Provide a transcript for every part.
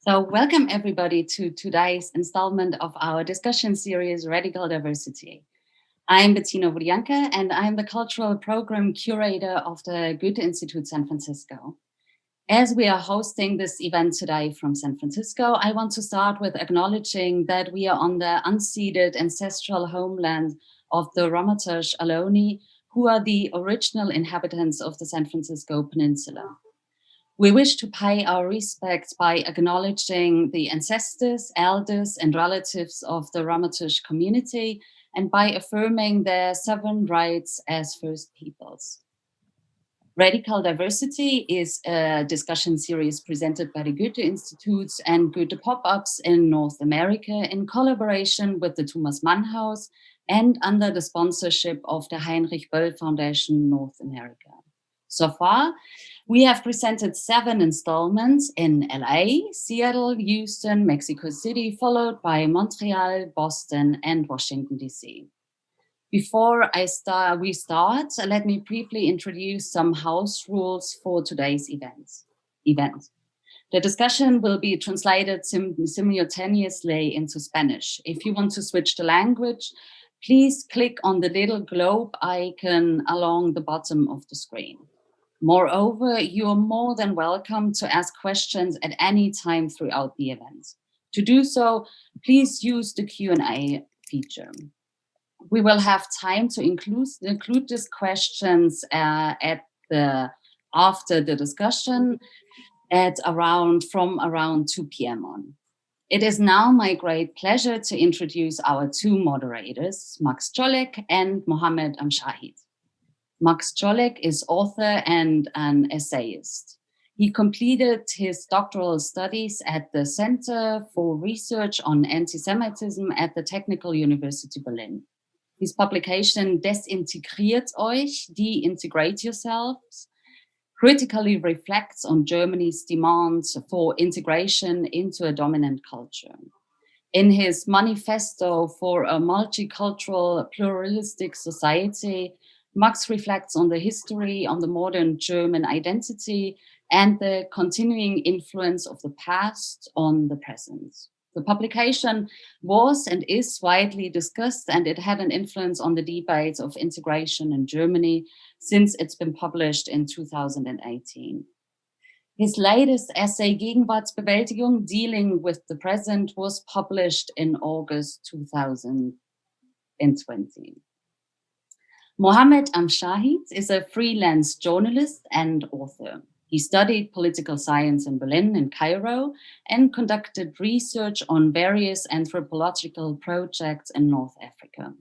So welcome everybody to today's installment of our discussion series, Radical Diversity. I'm Bettina Wodianka and I'm the Cultural Program Curator of the Goethe-Institut San Francisco. As we are hosting this event today from San Francisco, I want to start with acknowledging that we are on the unceded ancestral homeland of the Ramaytush Ohlone, who are the original inhabitants of the San Francisco Peninsula. We wish to pay our respects by acknowledging the ancestors, elders, and relatives of the Ramaytush community and by affirming their sovereign rights as First Peoples. Radical Diversity is a discussion series presented by the Goethe-Institut and Goethe Pop-Ups in North America in collaboration with the Thomas Mann House and under the sponsorship of the Heinrich Böll Foundation North America. So far, we have presented 7 installments in LA, Seattle, Houston, Mexico City, followed by Montreal, Boston, and Washington, DC. Before we start, let me briefly introduce some house rules for today's event. The discussion will be translated simultaneously into Spanish. If you want to switch the language, please click on the little globe icon along the bottom of the screen. Moreover, you are more than welcome to ask questions at any time throughout the event. To do so, please use the Q&A feature. We will have time to include these questions after the discussion from around 2 p.m. on. It is now my great pleasure to introduce our 2 moderators, Max Czollek and Mohamed Amjahid. Max Czollek is author and an essayist. He completed his doctoral studies at the Center for Research on Antisemitism at the Technical University Berlin. His publication Desintegriert euch, De-integrate yourselves, critically reflects on Germany's demands for integration into a dominant culture. In his Manifesto for a Multicultural Pluralistic Society, Max reflects on the history, on the modern German identity, and the continuing influence of the past on the present. The publication was and is widely discussed, and it had an influence on the debates of integration in Germany since it's been published in 2018. His latest essay, Gegenwartsbewältigung, Dealing with the Present, was published in August 2020. Mohammed Al Shahid is a freelance journalist and author. He studied political science in Berlin and Cairo and conducted research on various anthropological projects in North Africa.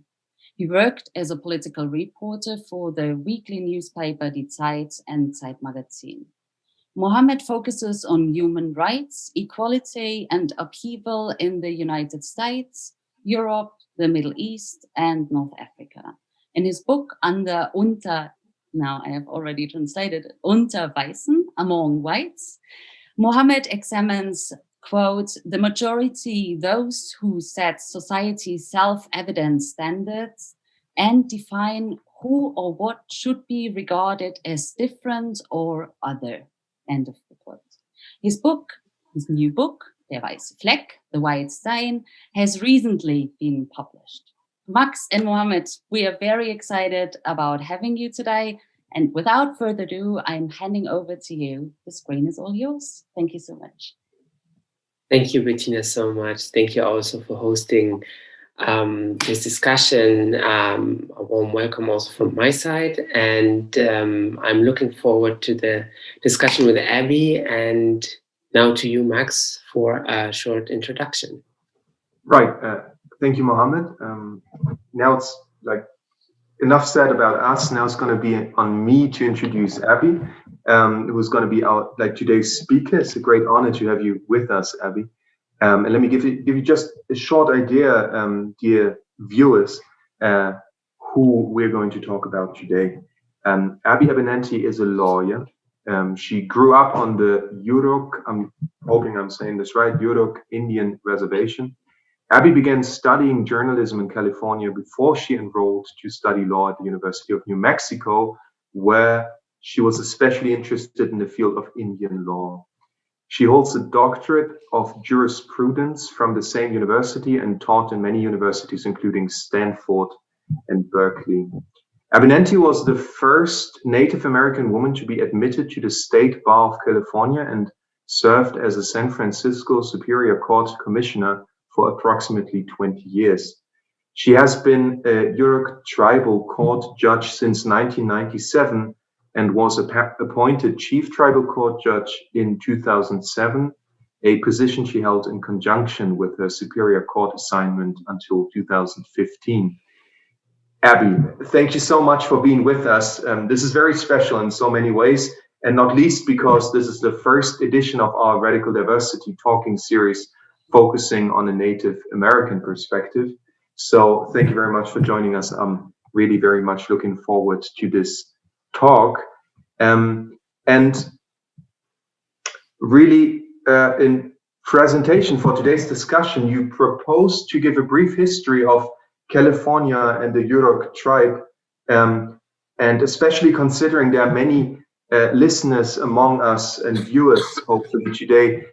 He worked as a political reporter for the weekly newspaper Die Zeit and Zeit Magazin. Mohammed focuses on human rights, equality, and upheaval in the United States, Europe, the Middle East, and North Africa. In his book, now I have already translated, Unter Weißen, Among Whites, Mohammed examines, quote, the majority, those who set society's self-evident standards and define who or what should be regarded as different or other, end of the quote. His new book, Der weiße Fleck, The White Stain, has recently been published. Max and Mohammed, we are very excited about having you today. And without further ado, I'm handing over to you. The screen is all yours. Thank you so much. Thank you, Bettina, so much. Thank you also for hosting this discussion. A warm welcome also from my side. And I'm looking forward to the discussion with Abby. And now to you, Max, for a short introduction. Right. Thank you, Mohammed. Now it's like enough said about us. Now it's going to be on me to introduce Abby, who's going to be our today's speaker. It's a great honor to have you with us, Abby. And let me give you just a short idea, dear viewers, who we're going to talk about today. Abby Abinanti is a lawyer. She grew up on the Yurok, I'm hoping I'm saying this right, Yurok Indian reservation. Abby began studying journalism in California before she enrolled to study law at the University of New Mexico, where she was especially interested in the field of Indian law. She holds a doctorate of jurisprudence from the same university and taught in many universities, including Stanford and Berkeley. Abinanti was the first Native American woman to be admitted to the State Bar of California and served as a San Francisco Superior Court Commissioner for approximately 20 years. She has been a Yurok Tribal Court judge since 1997 and was appointed Chief Tribal Court Judge in 2007, a position she held in conjunction with her Superior Court assignment until 2015. Abby, thank you so much for being with us. This is very special in so many ways, and not least because this is the first edition of our Radical Diversity Talking series focusing on a Native American perspective. So thank you very much for joining us. I'm really very much looking forward to this talk. And really, in presentation for today's discussion, you proposed to give a brief history of California and the Yurok Tribe, and especially considering there are many listeners among us and viewers, hopefully today,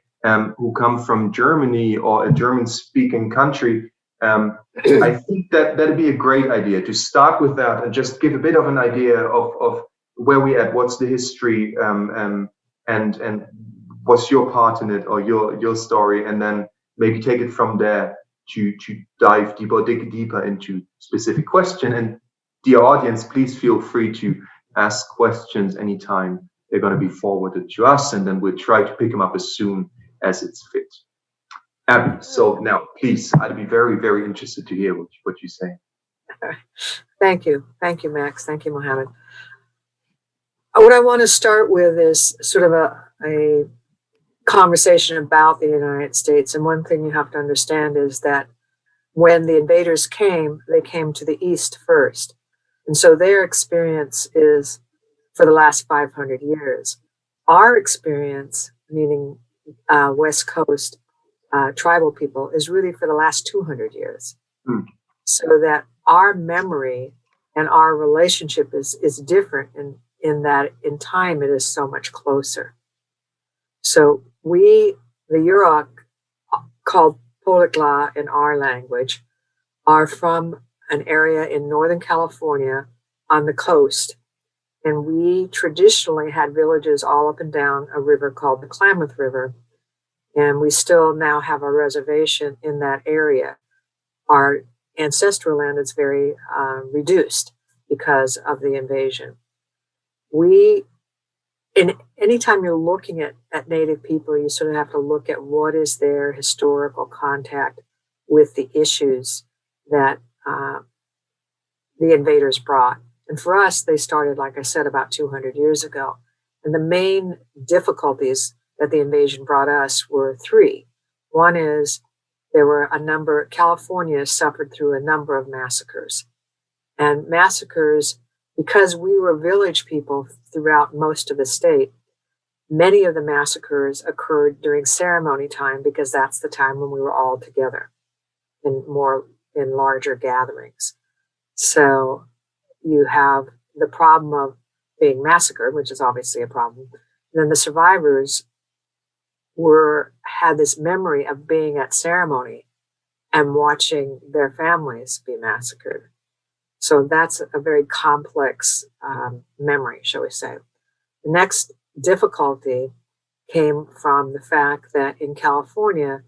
who come from Germany or a German-speaking country. I think that that'd be a great idea to start with that and just give a bit of an idea of where we at, what's the history, and what's your part in it or your story, and then maybe take it from there to dive deeper, dig deeper into specific question. And dear audience, please feel free to ask questions anytime. They're going to be forwarded to us, and then we'll try to pick them up as soon as it's fit. Abby, so now, please, I'd be very, very interested to hear what you say. Thank you. Thank you, Max. Thank you, Mohammed. What I want to start with is sort of a conversation about the United States. And one thing you have to understand is that when the invaders came, they came to the East first. And so their experience is for the last 500 years. Our experience, meaning West Coast tribal people, is really for the last 200 years. So that our memory and our relationship is different in that in time it is so much closer. So we, the Yurok, called Poligla in our language, are from an area in Northern California on the coast. And we traditionally had villages all up and down a river called the Klamath River. And we still now have a reservation in that area. Our ancestral land is very reduced because of the invasion. Anytime you're looking at Native people, you sort of have to look at what is their historical contact with the issues that the invaders brought. And for us, they started, like I said, about 200 years ago. And the main difficulties that the invasion brought us were three. One is California suffered through a number of massacres. And massacres, because we were village people throughout most of the state, many of the massacres occurred during ceremony time because that's the time when we were all together in larger gatherings. So you have the problem of being massacred, which is obviously a problem. And then the survivors had this memory of being at ceremony and watching their families be massacred. So that's a very complex memory, shall we say. The next difficulty came from the fact that in California,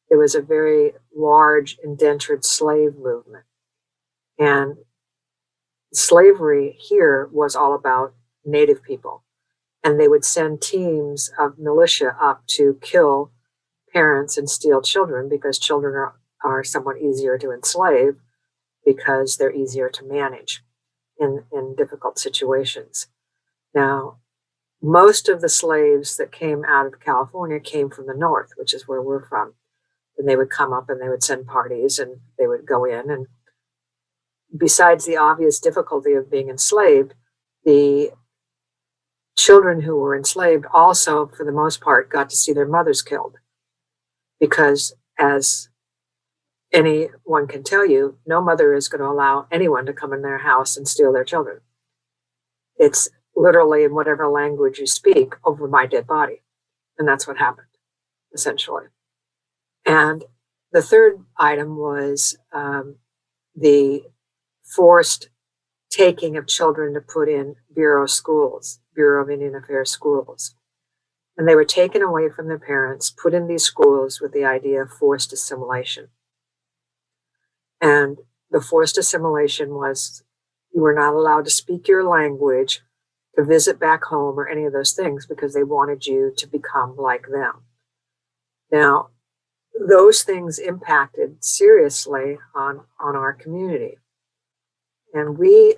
there was a very large indentured slave movement. And slavery here was all about Native people. And they would send teams of militia up to kill parents and steal children because children are somewhat easier to enslave because they're easier to manage in difficult situations. Now, most of the slaves that came out of California came from the north, which is where we're from. And they would come up and they would send parties and they would go in. And besides the obvious difficulty of being enslaved, the children who were enslaved also, for the most part, got to see their mothers killed. Because as anyone can tell you, no mother is going to allow anyone to come in their house and steal their children. It's literally in whatever language you speak over my dead body. And that's what happened. essentially. And the third item was the forced taking of children to put in Bureau of Indian Affairs schools. And they were taken away from their parents, put in these schools with the idea of forced assimilation. And the forced assimilation was you were not allowed to speak your language, to visit back home, or any of those things because they wanted you to become like them. Now, those things impacted seriously on our community. And we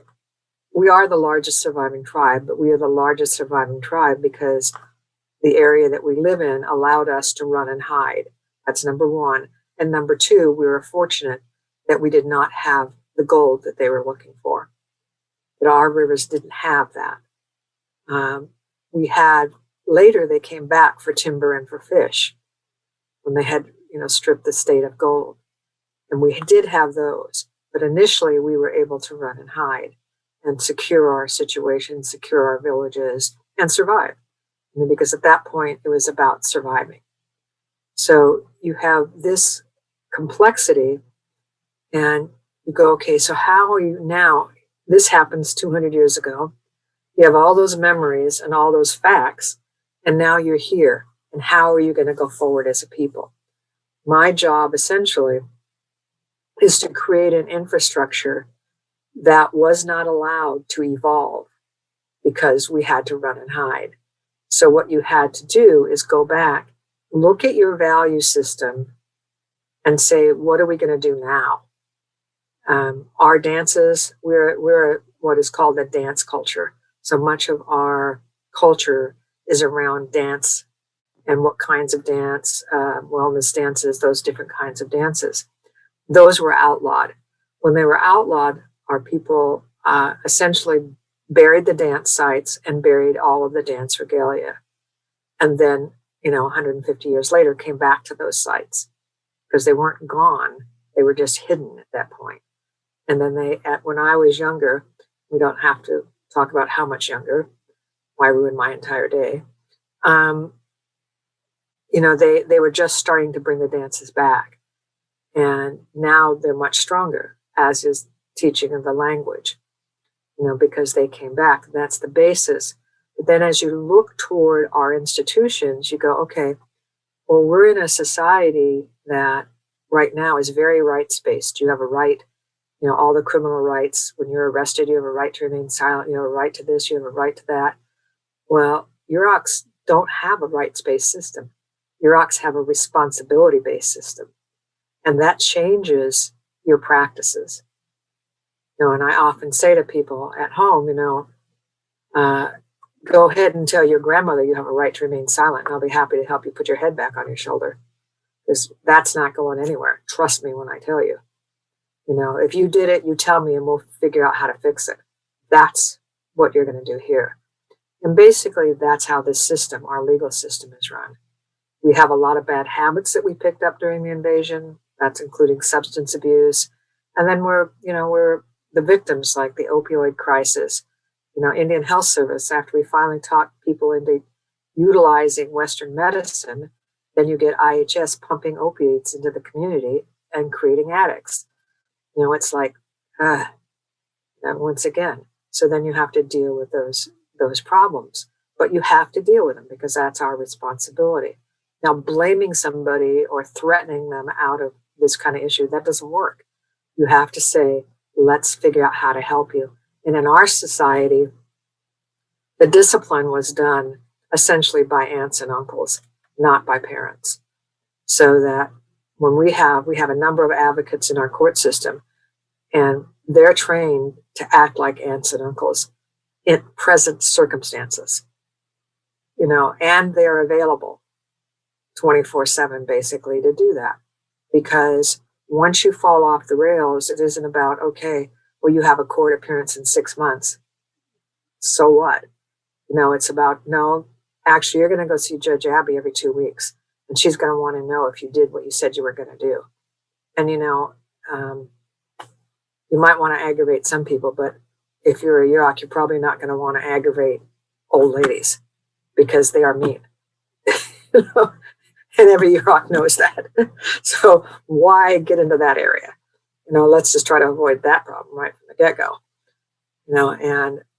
are the largest surviving tribe, but we are the largest surviving tribe because the area that we live in allowed us to run and hide. That's number one. And number two, we were fortunate that we did not have the gold that they were looking for. That our rivers didn't have that. We had, later they came back for timber and for fish when they had, stripped the state of gold. And we did have those. But initially we were able to run and hide and secure our situation, secure our villages, and survive. Because at that point it was about surviving. So you have this complexity and you go, okay, so how are you now? This happens 200 years ago. You have all those memories and all those facts, and now you're here. And how are you going to go forward as a people? My job essentially is to create an infrastructure that was not allowed to evolve because we had to run and hide. So what you had to do is go back, look at your value system and say, what are we going to do now? Our dances, we're what is called a dance culture. So much of our culture is around dance and what kinds of dance, wellness dances, those different kinds of dances. Those were outlawed. When they were outlawed, our people essentially buried the dance sites and buried all of the dance regalia. And then, 150 years later, came back to those sites because they weren't gone. They were just hidden at that point. And then when I was younger, we don't have to talk about how much younger, why ruin my entire day. They were just starting to bring the dances back. And now they're much stronger, as is teaching of the language, because they came back. That's the basis. But then as you look toward our institutions, you go, okay, well, we're in a society that right now is very rights-based. You have a right, all the criminal rights. When you're arrested, you have a right to remain silent. You have a right to this, you have a right to that. Well, Yuroks don't have a rights-based system. Yuroks have a responsibility-based system. And that changes your practices. And I often say to people at home, go ahead and tell your grandmother you have a right to remain silent. And I'll be happy to help you put your head back on your shoulder. Because that's not going anywhere. Trust me when I tell you. If you did it, you tell me and we'll figure out how to fix it. That's what you're going to do here. And basically, that's how this system, our legal system, is run. We have a lot of bad habits that we picked up during the invasion. That's including substance abuse. And then we're the victims, like the opioid crisis. Indian Health Service, after we finally talked people into utilizing Western medicine, then you get IHS pumping opiates into the community and creating addicts. It's like, once again. So then you have to deal with those problems. But you have to deal with them because that's our responsibility. Now, blaming somebody or threatening them out of this kind of issue, that doesn't work. You have to say, let's figure out how to help you. And in our society, the discipline was done essentially by aunts and uncles, not by parents. So that when we have a number of advocates in our court system, and they're trained to act like aunts and uncles in present circumstances, and they're available 24/7 basically to do that. Because once you fall off the rails, it isn't about, okay, well, you have a court appearance in 6 months. So what? It's about, no, actually, you're going to go see Judge Abby every 2 weeks. And she's going to want to know if you did what you said you were going to do. And, you might want to aggravate some people, but if you're a Yurok, you're probably not going to want to aggravate old ladies because they are mean. And every Yurok knows that. So why get into that area? Let's just try to avoid that problem right from the get-go.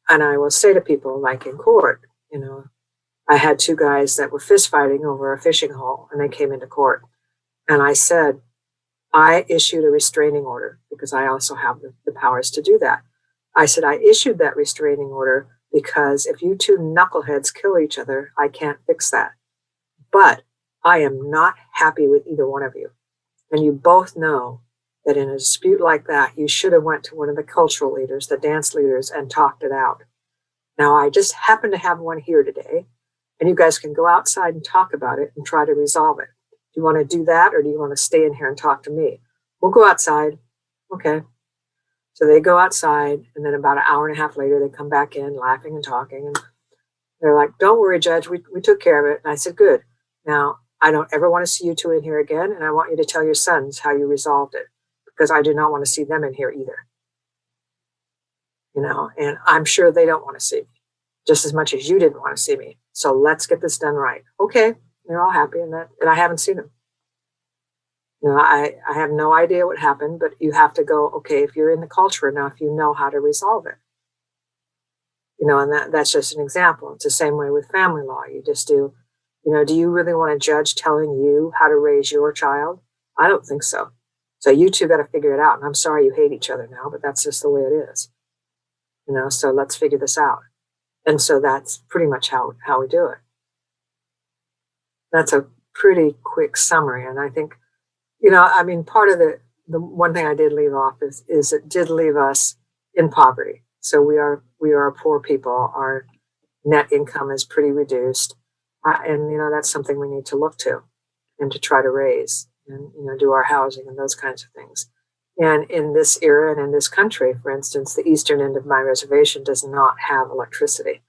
And I will say to people, like in court, I had two guys that were fist fighting over a fishing hole, and they came into court. And I said, I issued a restraining order because I also have the powers to do that. I said, I issued that restraining order because if you two knuckleheads kill each other, I can't fix that. But I am not happy with either one of you. And you both know that in a dispute like that, you should have went to one of the cultural leaders, the dance leaders, and talked it out. Now, I just happen to have one here today, and you guys can go outside and talk about it and try to resolve it. Do you want to do that, or do you want to stay in here and talk to me? We'll go outside. Okay. So they go outside, and then about an hour and a half later, they come back in laughing and talking. And they're like, don't worry, Judge, we took care of it. And I said, good. Now, I don't ever want to see you two in here again, and I want you to tell your sons how you resolved it, because I do not want to see them in here either. And I'm sure they don't want to see me just as much as you didn't want to see me. So let's get this done right. Okay. They're all happy and I haven't seen them. I have no idea what happened, but you have to go, okay, if you're in the culture enough, you know how to resolve it. And that's just an example. It's the same way with family law. You just do, do you really want a judge telling you how to raise your child? I don't think so. So you two got to figure it out. And I'm sorry you hate each other now, but that's just the way it is. So let's figure this out. And so that's pretty much how we do it. That's a pretty quick summary. And I think, part of the one thing I did leave off is it did leave us in poverty. So we are a poor people. Our net income is pretty reduced. And, that's something we need to look to and to try to raise and, do our housing and those kinds of things. And in this era and in this country, for instance, the eastern end of my reservation does not have electricity.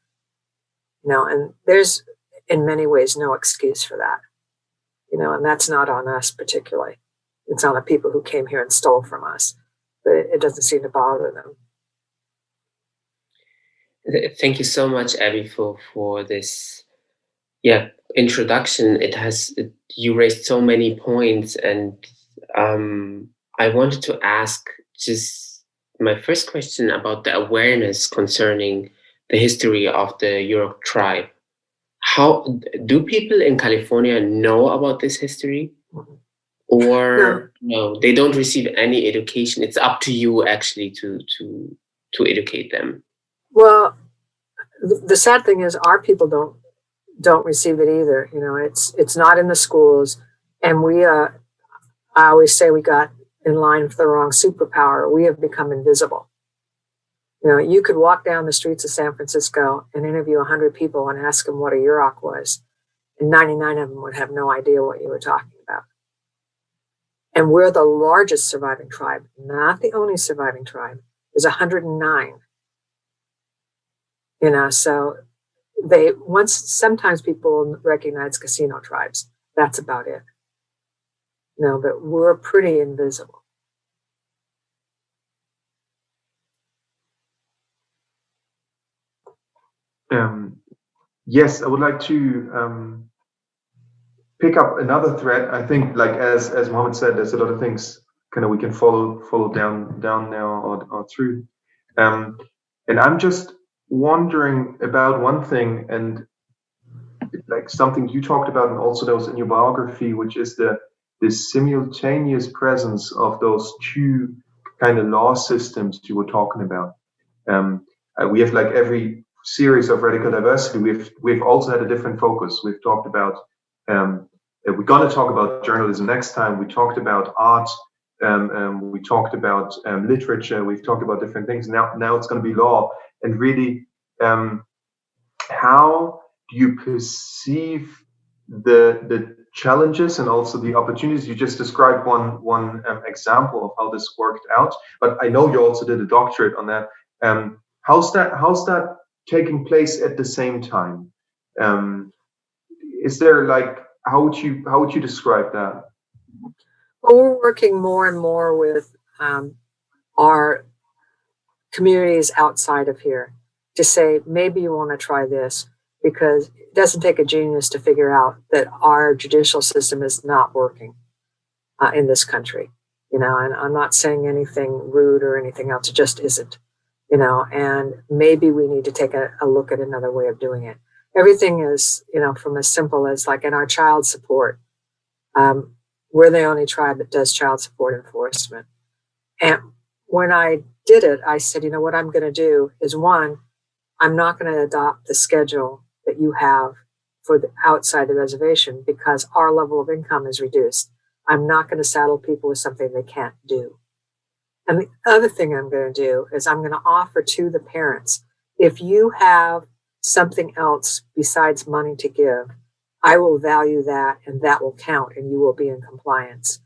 And there's in many ways no excuse for that. And that's not on us particularly. It's on the people who came here and stole from us. But it doesn't seem to bother them. Thank you so much, Abby, for this introduction. You raised so many points, and I wanted to ask just my first question about the awareness concerning the history of the Yurok Tribe. How do people in California know about this history? Or no, they don't receive any education? It's up to you actually to educate them. Well, the sad thing is our people don't receive it either. It's not in the schools, and I always say we got in line for the wrong superpower. We have become invisible. You could walk down the streets of San Francisco and interview 100 people and ask them what a Yurok was, and 99 of them would have no idea what you were talking about. And we're the largest surviving tribe, not the only surviving tribe. There's 109. So sometimes people recognize casino tribes. That's about it. But we're pretty invisible. Yes, I would like to pick up another thread. I think, like as Mohammed said, there's a lot of things kind of we can follow down now or through. And I'm just wondering about one thing, and like something you talked about, and also there was in your biography, which is the simultaneous presence of those two kind of law systems you were talking about. We have, like every series of radical diversity, we've also had a different focus. We've talked about we're going to talk about journalism next time. We talked about art. We talked about literature. We've talked about different things. Now it's going to be law. And really, how do you perceive the challenges and also the opportunities? You just described one example of how this worked out, but I know you also did a doctorate on that. How's that taking place at the same time? Is there, like, how would you describe that? Well, we're working more and more with our communities outside of here to say, maybe you want to try this. because it doesn't take a genius to figure out that our judicial system is not working in this country, and I'm not saying anything rude or anything else. It just isn't, and maybe we need to take a look at another way of doing it. Everything is, from as simple as like in our child support, we're the only tribe that does child support enforcement. And when I did it, I said, what I'm going to do is, one, I'm not going to adopt the schedule that you have for the outside the reservation because our level of income is reduced. I'm not going to saddle people with something they can't do. And the other thing I'm going to do is I'm going to offer to the parents, if you have something else besides money to give, I will value that and that will count and you will be in compliance.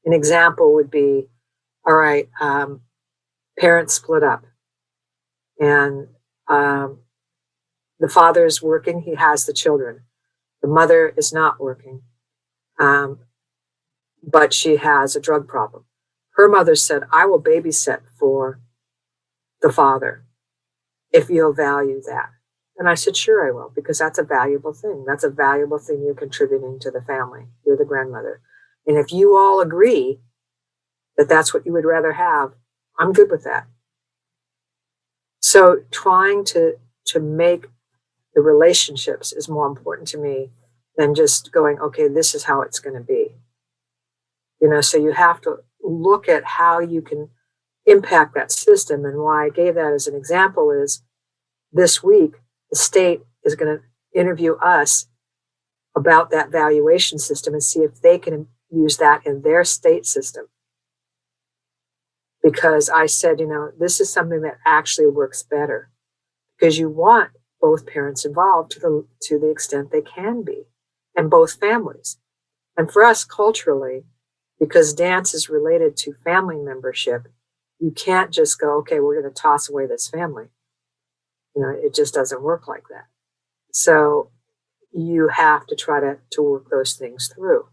An example would be, all right, parents split up and the father is working, he has the children. The mother is not working, but she has a drug problem. Her mother said, I will babysit for the father if you'll value that. And I said, sure, I will, because that's a valuable thing. That's a valuable thing you're contributing to the family. You're the grandmother. And if you all agree that that's what you would rather have, I'm good with that. So trying to make the relationships is more important to me than just going, okay, this is how it's going to be. So you have to look at how you can impact that system. And why I gave that as an example is this week, the state is going to interview us about that valuation system and see if they can use that in their state system. Because I said, this is something that actually works better because you want both parents involved to the extent they can be, and both families. And for us culturally, because dance is related to family membership, you can't just go, okay, we're going to toss away this family. It just doesn't work like that. So you have to try to work those things through.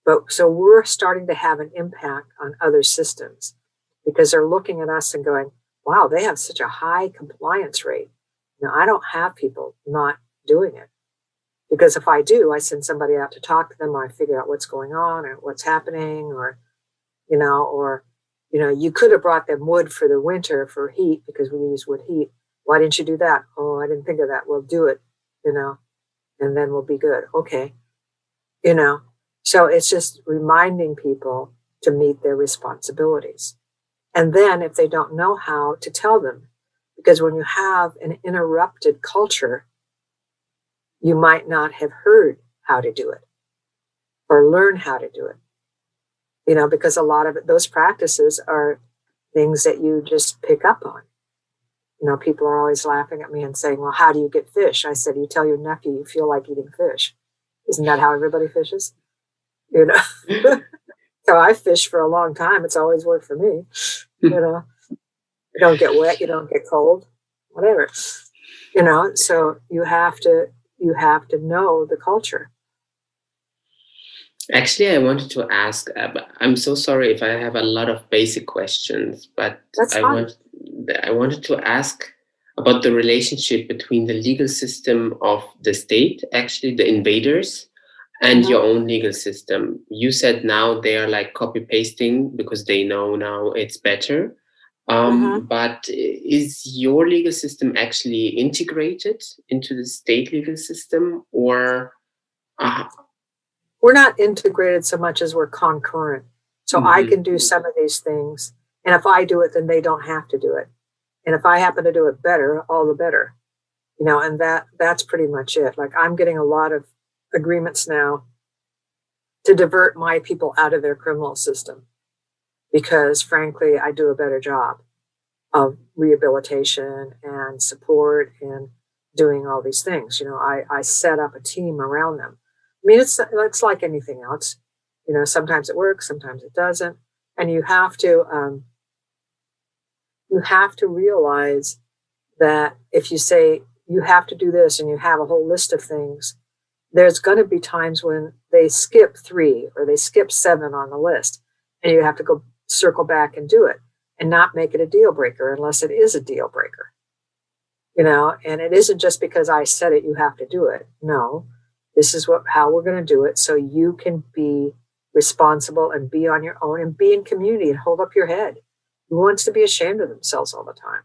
But so we're starting to have an impact on other systems because they're looking at us and going, wow, they have such a high compliance rate. I don't have people not doing it. Because if I do, I send somebody out to talk to them, or I figure out what's going on or what's happening, or you could have brought them wood for the winter for heat because we use wood heat. Why didn't you do that? Oh, I didn't think of that. We'll do it, and then we'll be good. Okay. So it's just reminding people to meet their responsibilities. And then if they don't know how, to tell them, because when you have an interrupted culture, you might not have heard how to do it or learn how to do it, because a lot of those practices are things that you just pick up on. People are always laughing at me and saying, well, how do you get fish? I said, you tell your nephew you feel like eating fish. Isn't that how everybody fishes? So I fished for a long time. It's always worked for me. You don't get wet, you don't get cold, whatever. So you have to know the culture. Actually, I wanted to ask, I'm so sorry if I have a lot of basic questions, but that's fine. I wanted to ask about the relationship between the legal system of the state, actually the invaders, and your own legal system. You said now they are like copy pasting because they know now it's better. But is your legal system actually integrated into the state legal system, or? We're not integrated so much as we're concurrent. So I can do some of these things. And if I do it, then they don't have to do it. And if I happen to do it better, all the better. And that's pretty much it. Like I'm getting a lot of agreements now to divert my people out of their criminal system because, frankly, I do a better job of rehabilitation and support and doing all these things. I set up a team around them. I mean, it's like anything else. Sometimes it works, sometimes it doesn't, and you have to realize that if you say you have to do this and you have a whole list of things, there's going to be times when they skip 3 or they skip 7 on the list, and you have to go circle back and do it and not make it a deal breaker unless it is a deal breaker. you know, and it isn't just because I said it, you have to do it. No, this is how we're going to do it. So you can be responsible and be on your own and be in community and hold up your head. Who wants to be ashamed of themselves all the time?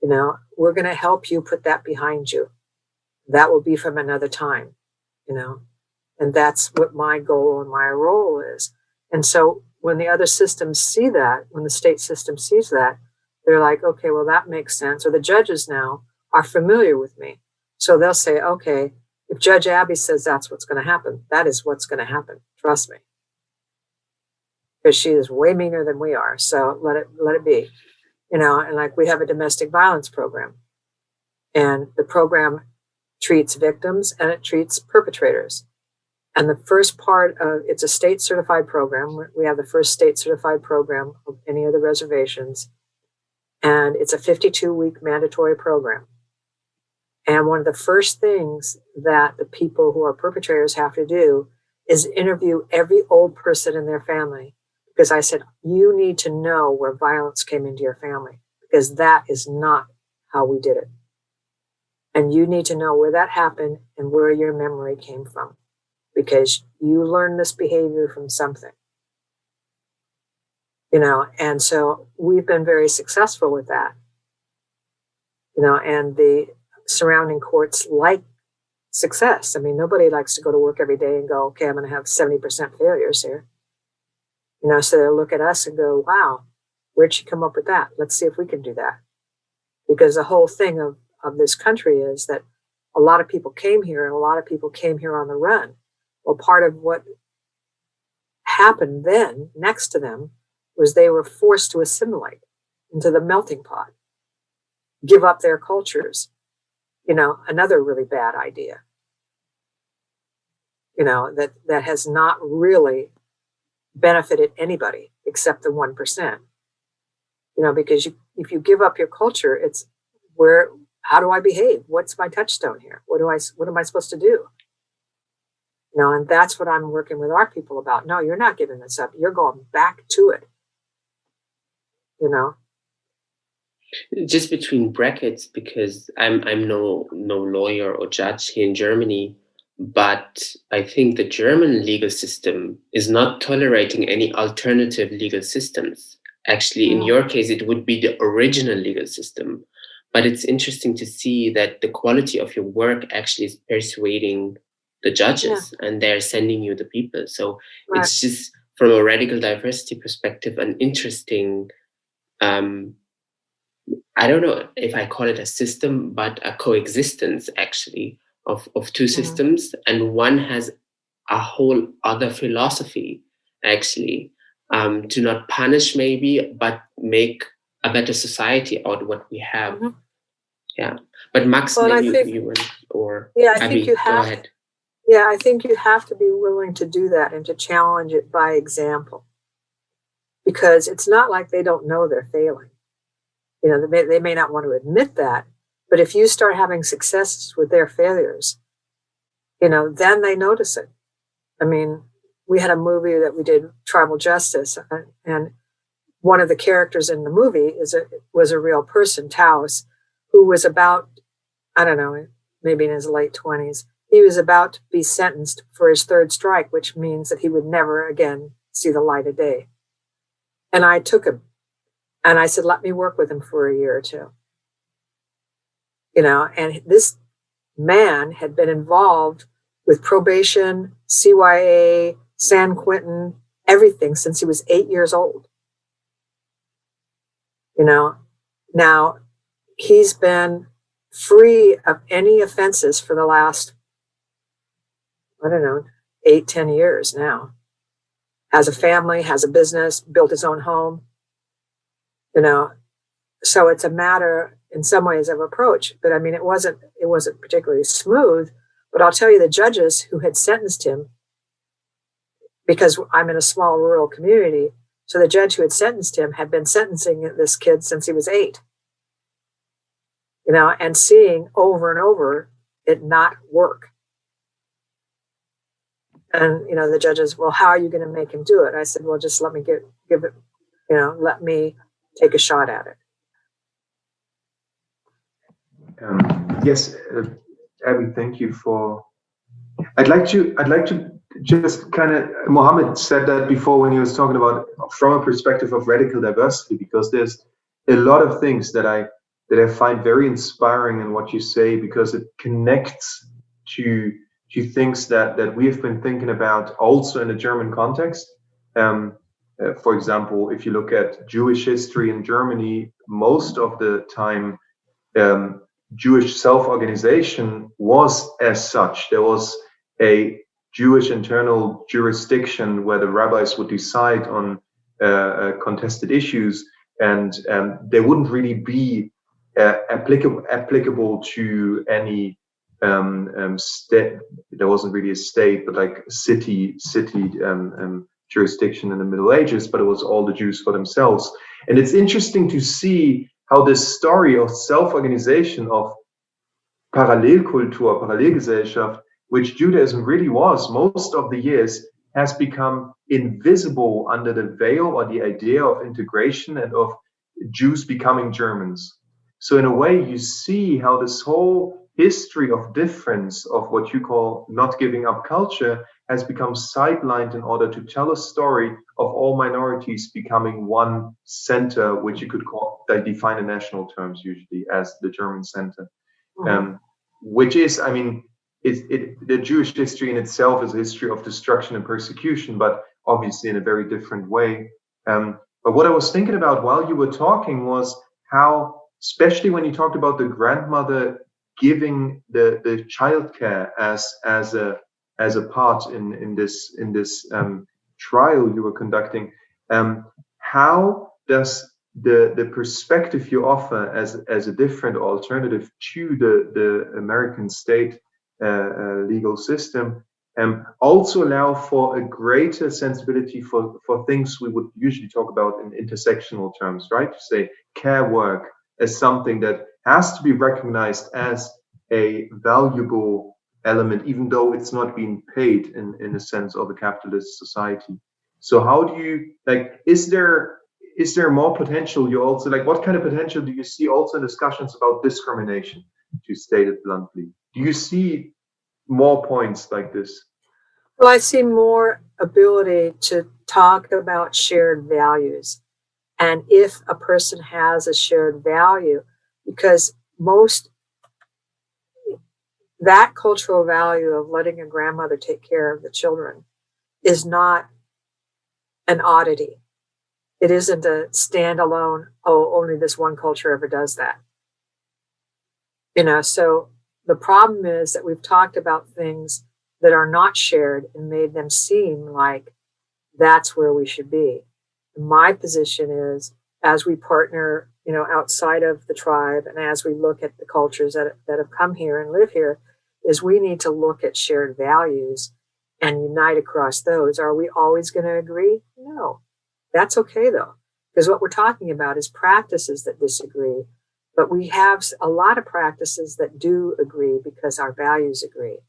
You know, we're going to help you put that behind you. That will be from another time, you know, and that's what my goal and my role is. And so when the other systems see that, when the state system sees that, they're like, okay, well, that makes sense. Or the judges now are familiar with me. So they'll say, okay, if Judge Abby says that's what's going to happen, that is what's going to happen. Trust me. Because she is way meaner than we are. So let it be. You know, and like we have a domestic violence program. And the program treats victims and it treats perpetrators. And the first part of it's a state certified program. We have the first state certified program of any of the reservations. And it's a 52-week mandatory program. And one of the first things that the people who are perpetrators have to do is interview every old person in their family. Because I said, you need to know where violence came into your family, because that is not how we did it. And you need to know where that happened and where your memory came from, because you learned this behavior from something. You know, and so we've been very successful with that. You know, and the surrounding courts like success. I mean, nobody likes to go to work every day and go, okay, I'm going to have 70% failures here. You know, so they look at us and go, wow, where'd she come up with that? Let's see if we can do that. Because the whole thing of this country is that a lot of people came here and a lot of people came here on the run. Well, part of what happened then next to them was they were forced to assimilate into the melting pot, give up their cultures. You know, another really bad idea, you know, that has not really benefited anybody except the 1%. You know, because if you give up your culture, it's how do I behave? What's my touchstone here? What am I supposed to do? You know, and that's what I'm working with our people about. No, you're not giving this up. You're going back to it. You know? Just between brackets, because I'm no lawyer or judge here in Germany, but I think the German legal system is not tolerating any alternative legal systems. Actually, in your case, it would be the original legal system. But it's interesting to see that the quality of your work actually is persuading the judges, and they're sending you the people. So it's just, from a radical diversity perspective, an interesting, I don't know if I call it a system, but a coexistence actually of two systems. And one has a whole other philosophy actually, to not punish maybe, but make a better society out of what we have. Yeah. But Max, well, maybe you went, or I think Abby, go ahead. Yeah, I think you have to be willing to do that and to challenge it by example. Because it's not like they don't know they're failing. You know, they may not want to admit that, but if you start having successes with their failures, you know, then they notice it. I mean, we had a movie that we did, Tribal Justice, and one of the characters in the movie was a real person, Taos, who was about, I don't know, maybe in his late 20s. He was about to be sentenced for his third strike, which means that he would never again see the light of day. And I took him and I said, let me work with him for a year or two. You know, and this man had been involved with probation, CYA, San Quentin, everything since he was 8 years old. You know, now he's been free of any offenses for the last, I don't know, 8-10 years now. Has a family, has a business, built his own home. You know, so it's a matter in some ways of approach. But I mean, it wasn't particularly smooth. But I'll tell you, the judges who had sentenced him, because I'm in a small rural community, so the judge who had sentenced him had been sentencing this kid since he was 8. You know, and seeing over and over it not work. And, you know, the judges, well, how are you going to make him do it? I said, well, just let me give it, you know, let me take a shot at it. Yes, Abby, thank you for. I'd like to just kind of. Mohammed said that before when he was talking about from a perspective of radical diversity, because there's a lot of things that I find very inspiring in what you say, because it connects to things that we have been thinking about also in the German context. For example, if you look at Jewish history in Germany, most of the time Jewish self-organization was as such. There was a Jewish internal jurisdiction where the rabbis would decide on contested issues, and they wouldn't really be applicable to any state. There wasn't really a state, but like city jurisdiction in the Middle Ages, but it was all the Jews for themselves. And it's interesting to see how this story of self-organization, of Parallelkultur, Parallelgesellschaft, which Judaism really was most of the years, has become invisible under the veil or the idea of integration and of Jews becoming Germans. So in a way, you see how this whole history of difference, of what you call not giving up culture, has become sidelined in order to tell a story of all minorities becoming one center, which you could call, they define in national terms usually as the German center. Which is, I mean, the Jewish history in itself is a history of destruction and persecution, but obviously in a very different way. But what I was thinking about while you were talking was how, especially when you talked about the grandmother giving the childcare as a part in this trial you were conducting, how does the perspective you offer as a different alternative to the American state legal system also allow for a greater sensibility for things we would usually talk about in intersectional terms, right? To say care work as something that has to be recognized as a valuable element, even though it's not being paid in the sense of a capitalist society. So how do you, like, is there more potential? You also, like, what kind of potential do you see also in discussions about discrimination, to state it bluntly? Do you see more points like this? Well, I see more ability to talk about shared values. And if a person has a shared value, because that cultural value of letting a grandmother take care of the children is not an oddity. It isn't a standalone, oh, only this one culture ever does that. So the problem is that we've talked about things that are not shared and made them seem like that's where we should be. My position is, as we partner, outside of the tribe, and as we look at the cultures that have come here and live here, is we need to look at shared values and unite across those. Are we always going to agree? No. That's okay, though, because what we're talking about is practices that disagree, but we have a lot of practices that do agree because our values agree.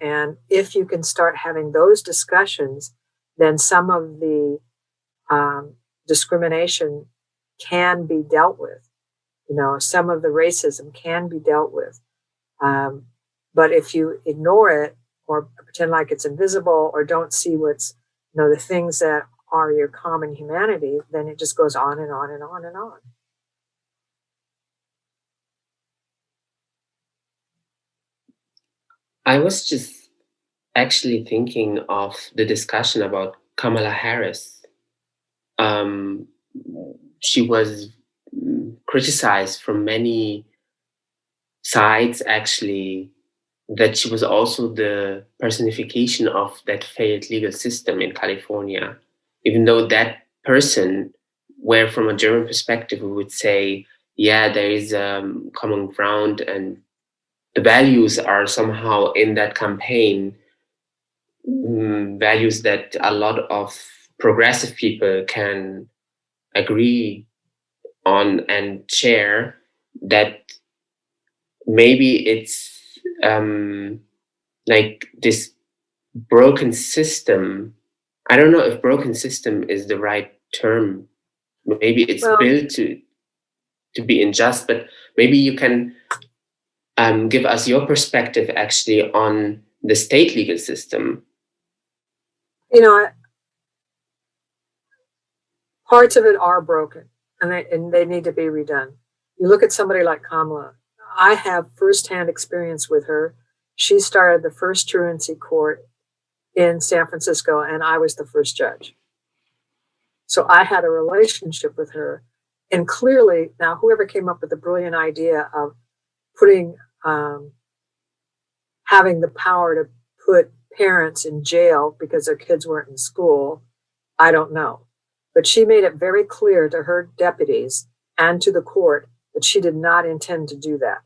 And if you can start having those discussions, then some of the discrimination can be dealt with. Some of the racism can be dealt with. But if you ignore it or pretend like it's invisible or don't see what's, the things that are your common humanity, then it just goes on and on and on and on. I was just actually thinking of the discussion about Kamala Harris. She was criticized from many sides, actually, that she was also the personification of that failed legal system in California, even though that person, where from a German perspective, we would say, yeah, there is common ground and the values are somehow in that campaign, values that a lot of progressive people can agree on and share, that maybe it's like this broken system. I don't know if broken system is the right term. Maybe it's built to. be unjust, but maybe you can give us your perspective actually on the state legal system. You know, parts of it are broken, and they need to be redone. You look at somebody like Kamala. I have firsthand experience with her. She started the first truancy court in San Francisco, and I was the first judge. So I had a relationship with her. And clearly, now whoever came up with the brilliant idea of putting, having the power to put parents in jail because their kids weren't in school, I don't know. But she made it very clear to her deputies and to the court that she did not intend to do that.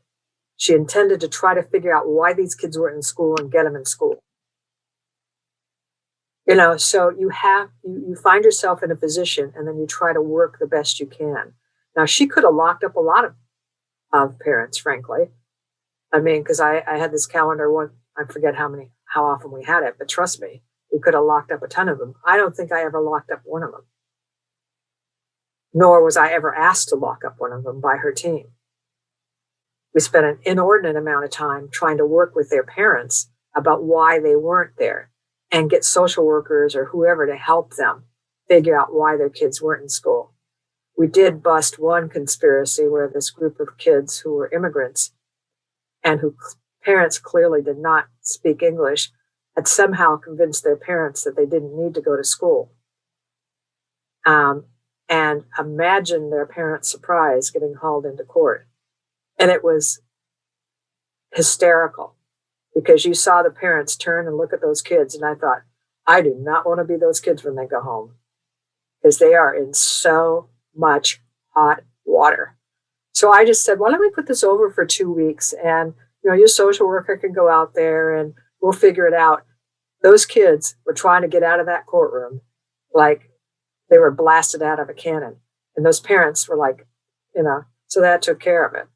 She intended to try to figure out why these kids weren't in school and get them in school. You know, so you find yourself in a position and then you try to work the best you can. Now, she could have locked up a lot of parents, frankly. I mean, because I had this calendar one, I forget how often we had it, but trust me, we could have locked up a ton of them. I don't think I ever locked up one of them. Nor was I ever asked to lock up one of them by her team. We spent an inordinate amount of time trying to work with their parents about why they weren't there and get social workers or whoever to help them figure out why their kids weren't in school. We did bust one conspiracy where this group of kids who were immigrants and who parents clearly did not speak English had somehow convinced their parents that they didn't need to go to school. And imagine their parents' surprise getting hauled into court. And it was hysterical because you saw the parents turn and look at those kids. And I thought, I do not want to be those kids when they go home because they are in so much hot water. So I just said, well, let me put this over for 2 weeks. And, you know, your social worker can go out there and we'll figure it out. Those kids were trying to get out of that courtroom like they were blasted out of a cannon. And those parents were like, you know, so that took care of it.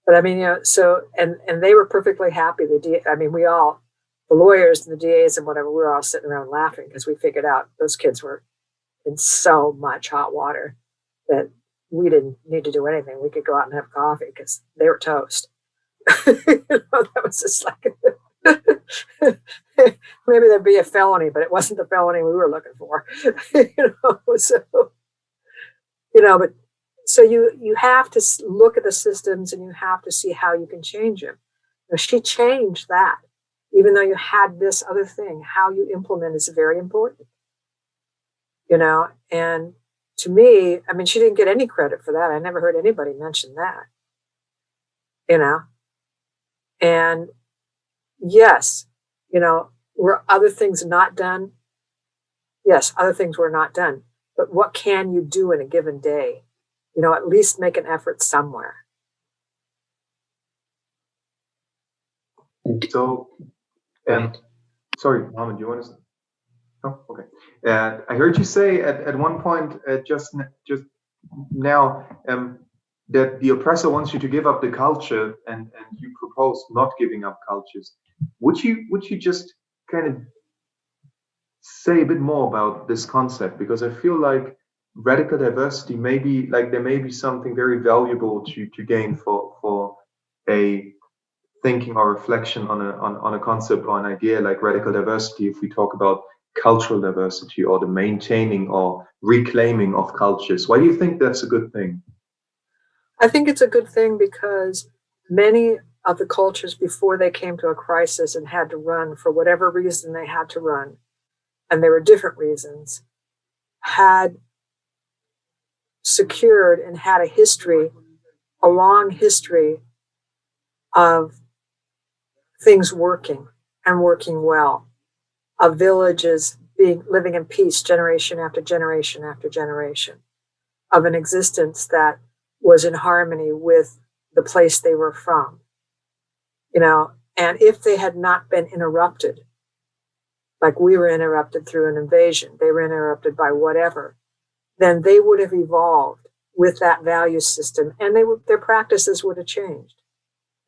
But I mean, you know, so, and they were perfectly happy. We all, the lawyers and the DAs and whatever, we were all sitting around laughing because we figured out those kids were in so much hot water that we didn't need to do anything. We could go out and have coffee because they were toast. You know, that was just like, maybe there'd be a felony, but it wasn't the felony we were looking for. You know, so, you know, but so you have to look at the systems and you have to see how you can change them. You know, she changed that, even though you had this other thing. How you implement is very important. You know, and to me, I mean, she didn't get any credit for that. I never heard anybody mention that. You know, and yes, you know, were other things not done? Yes, other things were not done. But what can you do in a given day? You know, at least make an effort somewhere. So, sorry, Mohammed, you want to? Oh, okay. I heard you say at one point just now that the oppressor wants you to give up the culture, and you propose not giving up cultures. Would you just kind of say a bit more about this concept? Because I feel like radical diversity there may be something very valuable to gain for a thinking or reflection on a concept or an idea like radical diversity if we talk about cultural diversity or the maintaining or reclaiming of cultures. Why do you think that's a good thing? I think it's a good thing because many of the cultures before they came to a crisis and had to run for whatever reason they had to run, and there were different reasons, had secured and had a long history of things working and working well, of villages living in peace generation after generation after generation, of an existence that was in harmony with the place they were from. You know, and if they had not been interrupted, like we were interrupted through an invasion, they were interrupted by whatever, then they would have evolved with that value system and their practices would have changed.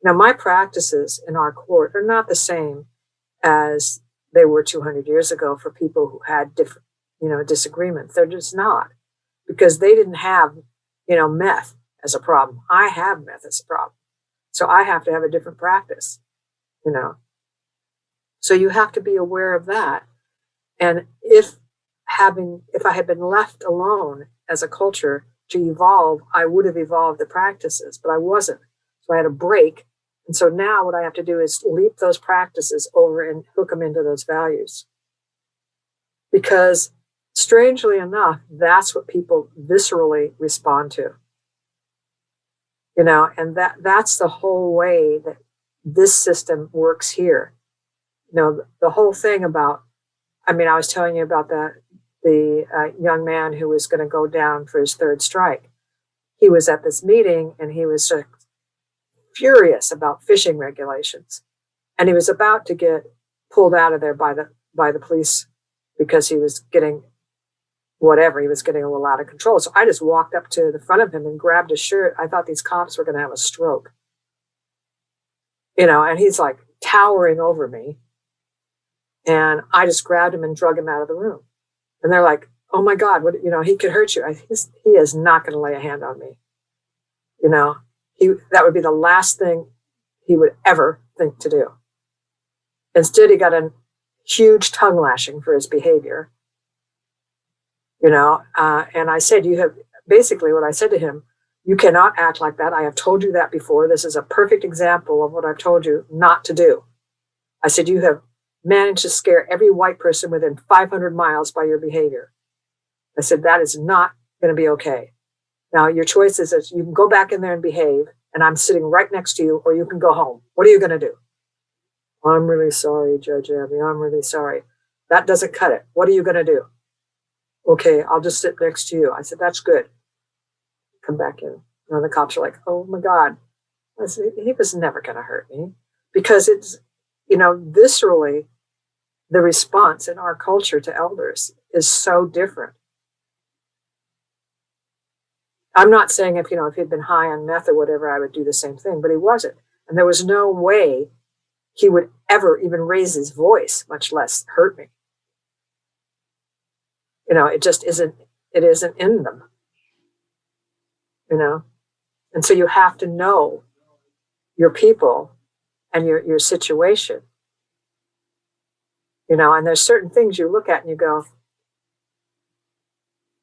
Now, my practices in our court are not the same as they were 200 years ago for people who had different, you know, disagreements. They're just not, because they didn't have, you know, meth as a problem. I have meth as a problem. So I have to have a different practice, you know. So you have to be aware of that. And if I had been left alone as a culture to evolve, I would have evolved the practices, but I wasn't. So I had a break. And so now what I have to do is leap those practices over and hook them into those values. Because strangely enough, that's what people viscerally respond to. You know, and that's the whole way that this system works here. You know, the whole thing about, I mean, I was telling you about the young man who was going to go down for his third strike. He was at this meeting and he was furious about fishing regulations. And he was about to get pulled out of there by the police because he was getting whatever, he was getting a little out of control. So I just walked up to the front of him and grabbed his shirt. I thought these cops were going to have a stroke. You know, and he's like towering over me. And I just grabbed him and drug him out of the room. And they're like, oh my God, what, you know, he could hurt you. He is not going to lay a hand on me. You know, that would be the last thing he would ever think to do. Instead, he got a huge tongue lashing for his behavior. You know, and I said, basically what I said to him, you cannot act like that. I have told you that before. This is a perfect example of what I've told you not to do. I said, you have managed to scare every white person within 500 miles by your behavior. I said, that is not going to be okay. Now, your choice is that you can go back in there and behave, and I'm sitting right next to you, or you can go home. What are you going to do? I'm really sorry, Judge Abby. I'm really sorry. That doesn't cut it. What are you going to do? Okay, I'll just sit next to you. I said, that's good. Come back in. And the cops are like, oh my God. I said, he was never going to hurt me. Because it's, you know, viscerally, the response in our culture to elders is so different. I'm not saying if he'd been high on meth or whatever, I would do the same thing, but he wasn't. And there was no way he would ever even raise his voice, much less hurt me. You know, it just isn't in them, you know? And so you have to know your people and your situation, you know, and there's certain things you look at and you go,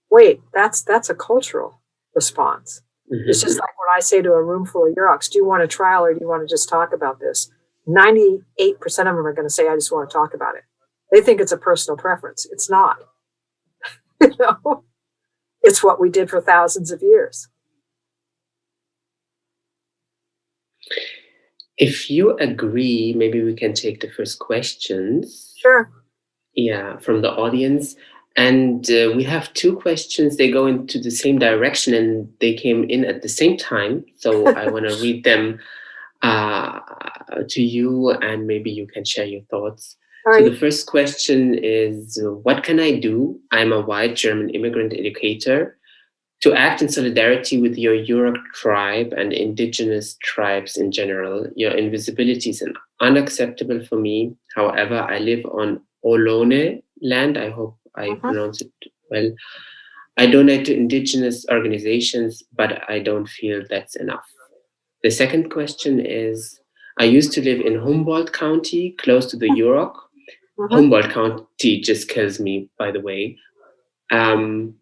wait, that's a cultural response. Mm-hmm. It's just like when I say to a room full of Yuroks, do you want a trial or do you want to just talk about this? 98% of them are going to say, I just want to talk about it. They think it's a personal preference. It's not. You know, it's what we did for thousands of years. If you agree, maybe we can take the first questions. Sure. Yeah, from the audience. And we have two questions. They go into the same direction and they came in at the same time. So I want to read them to you and maybe you can share your thoughts. Right. So the first question is, what can I do? I'm a white German immigrant educator to act in solidarity with your Yurok tribe and indigenous tribes in general. Your invisibility is unacceptable for me. However, I live on Ohlone land. I hope I pronounce it well. I donate to indigenous organizations, but I don't feel that's enough. The second question is, I used to live in Humboldt County, close to the Yurok. Humboldt County just kills me, by the way. And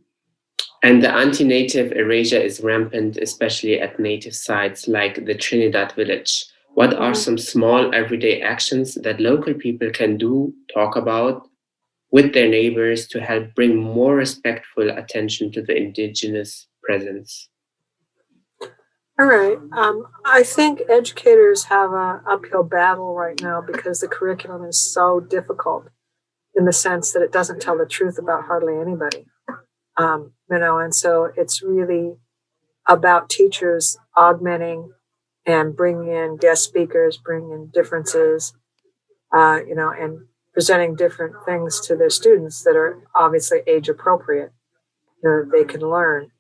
the anti-native erasure is rampant, especially at native sites like the Trinidad village. What are some small everyday actions that local people can do, talk about with their neighbors to help bring more respectful attention to the indigenous presence? All right. I think educators have an uphill battle right now because the curriculum is so difficult in the sense that it doesn't tell the truth about hardly anybody. You know, and so it's really about teachers augmenting and bringing in guest speakers, bringing in differences, you know, and presenting different things to their students that are obviously age appropriate, you know, that they can learn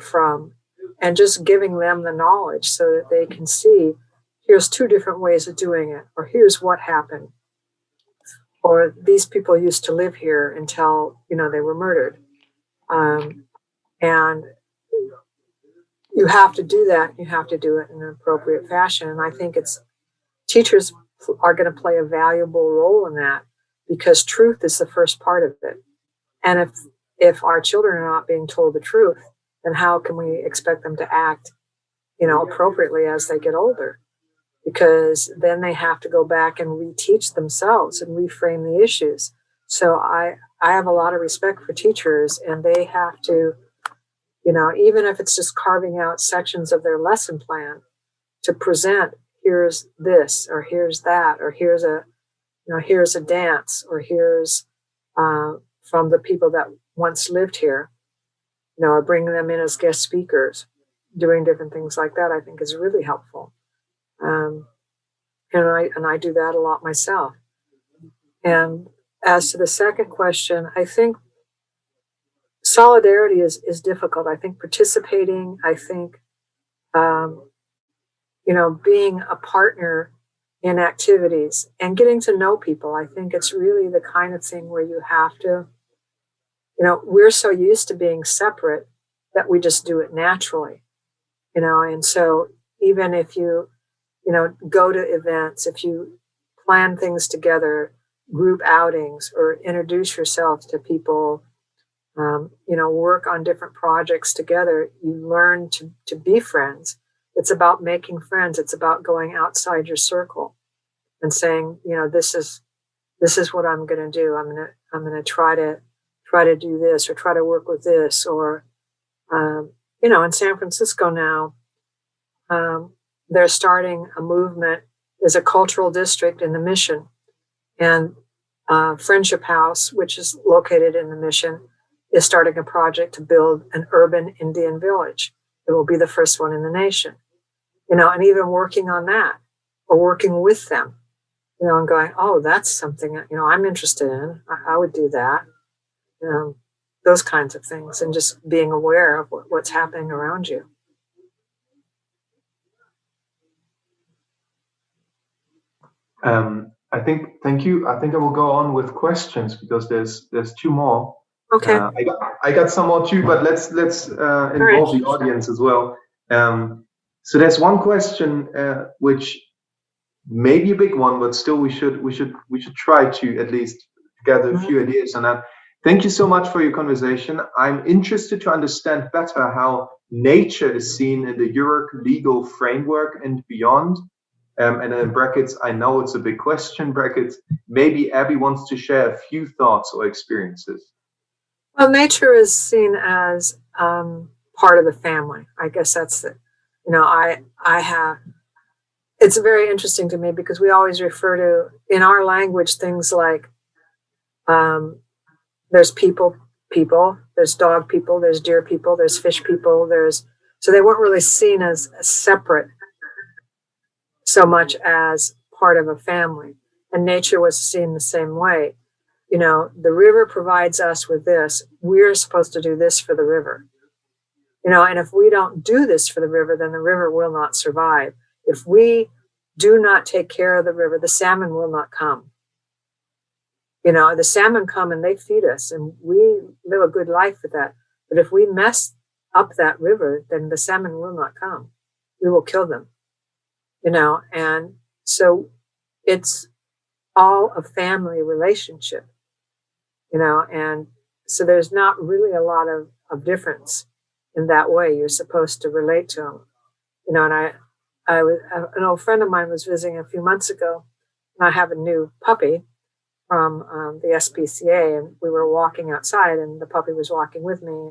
from, and just giving them the knowledge so that they can see, here's two different ways of doing it, or here's what happened, or these people used to live here until, you know, they were murdered. And, you have to do that. You have to do it in an appropriate fashion. And I think teachers are going to play a valuable role in that, because truth is the first part of it. And if our children are not being told the truth, then how can we expect them to act, appropriately as they get older? Because then they have to go back and reteach themselves and reframe the issues. So I have a lot of respect for teachers, and they have to, even if it's just carving out sections of their lesson plan to present, here's this, or here's that, or here's a dance, or here's from the people that once lived here, or bringing them in as guest speakers, doing different things like that, I think is really helpful. And I do that a lot myself. And as to the second question, I think solidarity is difficult. I think participating, being a partner in activities and getting to know people, I think it's really the kind of thing where you have to, we're so used to being separate that we just do it naturally, and so even if you, go to events, if you plan things together, group outings, or introduce yourself to people, work on different projects together, you learn to be friends. It's about making friends. It's about going outside your circle and saying, this is what I'm going to do. I'm going to try to do this, or try to work with this, or, in San Francisco now, they're starting a movement. There's a cultural district in the Mission, and Friendship House, which is located in the Mission, is starting a project to build an urban Indian village. It will be the first one in the nation, and even working on that, or working with them, and going, oh, that's something, I'm interested in. I would do that. Those kinds of things, and just being aware of what's happening around you. Thank you. I think I will go on with questions, because there's two more. Okay. I got some more too, but let's involve the audience as well. So there's one question which may be a big one, but still we should try to at least gather a few ideas on that. Thank you so much for your conversation. I'm interested to understand better how nature is seen in the Yurok legal framework and beyond. And then in brackets, I know it's a big question, brackets, maybe Abby wants to share a few thoughts or experiences. Well, nature is seen as part of the family. I guess that's the, it's very interesting to me, because we always refer to, in our language, things like there's people, there's dog people, there's deer people, there's fish people, so they weren't really seen as separate so much as part of a family. And nature was seen the same way. The river provides us with this. We're supposed to do this for the river. And if we don't do this for the river, then the river will not survive. If we do not take care of the river, the salmon will not come. The salmon come and they feed us, and we live a good life with that. But if we mess up that river, then the salmon will not come. We will kill them. And so it's all a family relationship, and so there's not really a lot of difference in that way. You're supposed to relate to them, and an old friend of mine was visiting a few months ago, and I have a new puppy from the SPCA, and we were walking outside, and the puppy was walking with me,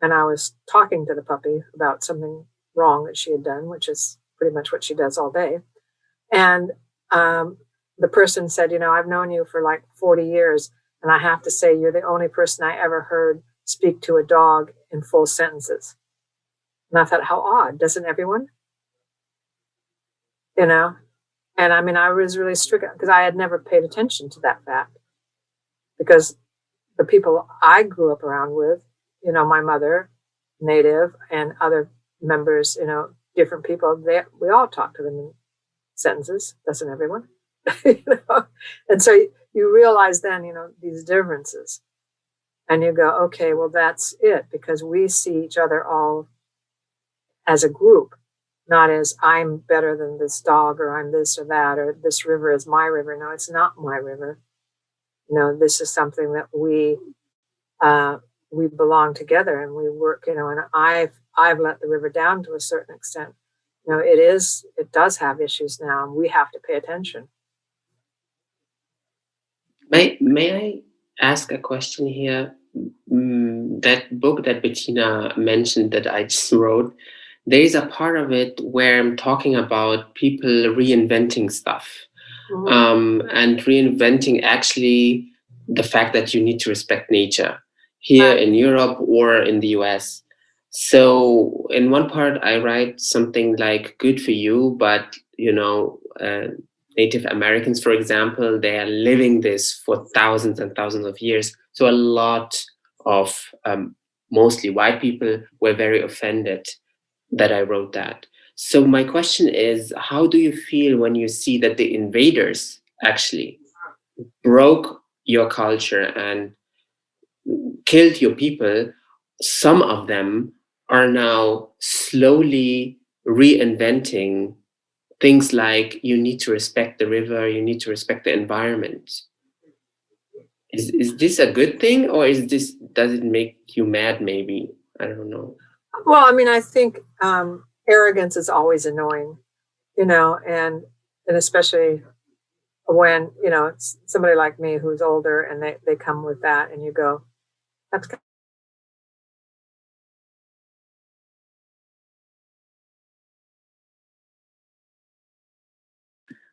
and I was talking to the puppy about something wrong that she had done, which is pretty much what she does all day. And the person said, I've known you for like 40 years, and I have to say, you're the only person I ever heard speak to a dog in full sentences. And I thought, how odd, doesn't everyone? And I was really stricken, because I had never paid attention to that fact. Because the people I grew up around with, my mother, Native, and other members, different people, we all talk to them in sentences, doesn't everyone? And so you realize then, these differences, and you go, okay, well, that's it, because we see each other all as a group, not as I'm better than this dog, or I'm this or that, or this river is my river. No, it's not my river. This is something that we belong together, and we work, and I've let the river down to a certain extent. It does have issues now, and we have to pay attention. May I ask a question here? That book that Bettina mentioned that I just wrote, there is a part of it where I'm talking about people reinventing stuff, and reinventing actually the fact that you need to respect nature here in Europe or in the US. So in one part, I write something like, good for you, but Native Americans, for example, they are living this for thousands and thousands of years. So a lot of mostly white people were very offended that I wrote that. So my question is, how do you feel when you see that the invaders actually broke your culture and killed your people? Some of them are now slowly reinventing things like, you need to respect the river, you need to respect the environment. Is this a good thing, or does it make you mad maybe? I don't know. Well, I mean, I think arrogance is always annoying, and especially when, it's somebody like me who's older and they come with that, and you go, that's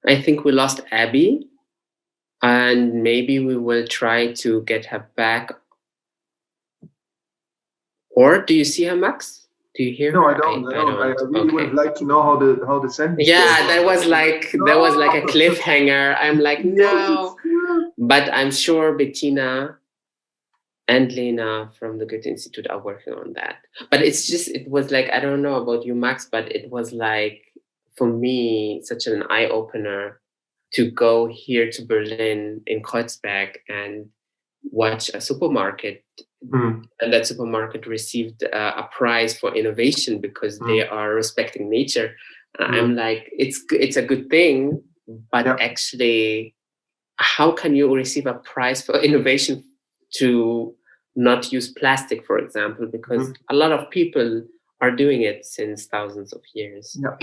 I think we lost Abby, and maybe we will try to get her back. Or do you see her, Max? Do you hear her? No, I don't. I really would like to know how the sentence. Yeah, that was like a cliffhanger. I'm like, no. But I'm sure Bettina and Lena from the Goethe-Institut are working on that. But it was like, I don't know about you, Max, but it was like, for me, such an eye-opener to go here to Berlin in Kreuzberg and watch a supermarket. And that supermarket received a prize for innovation because they are respecting nature. I'm like, it's a good thing, but actually, how can you receive a prize for innovation to not use plastic, for example? Because a lot of people are doing it since thousands of years. Yeah.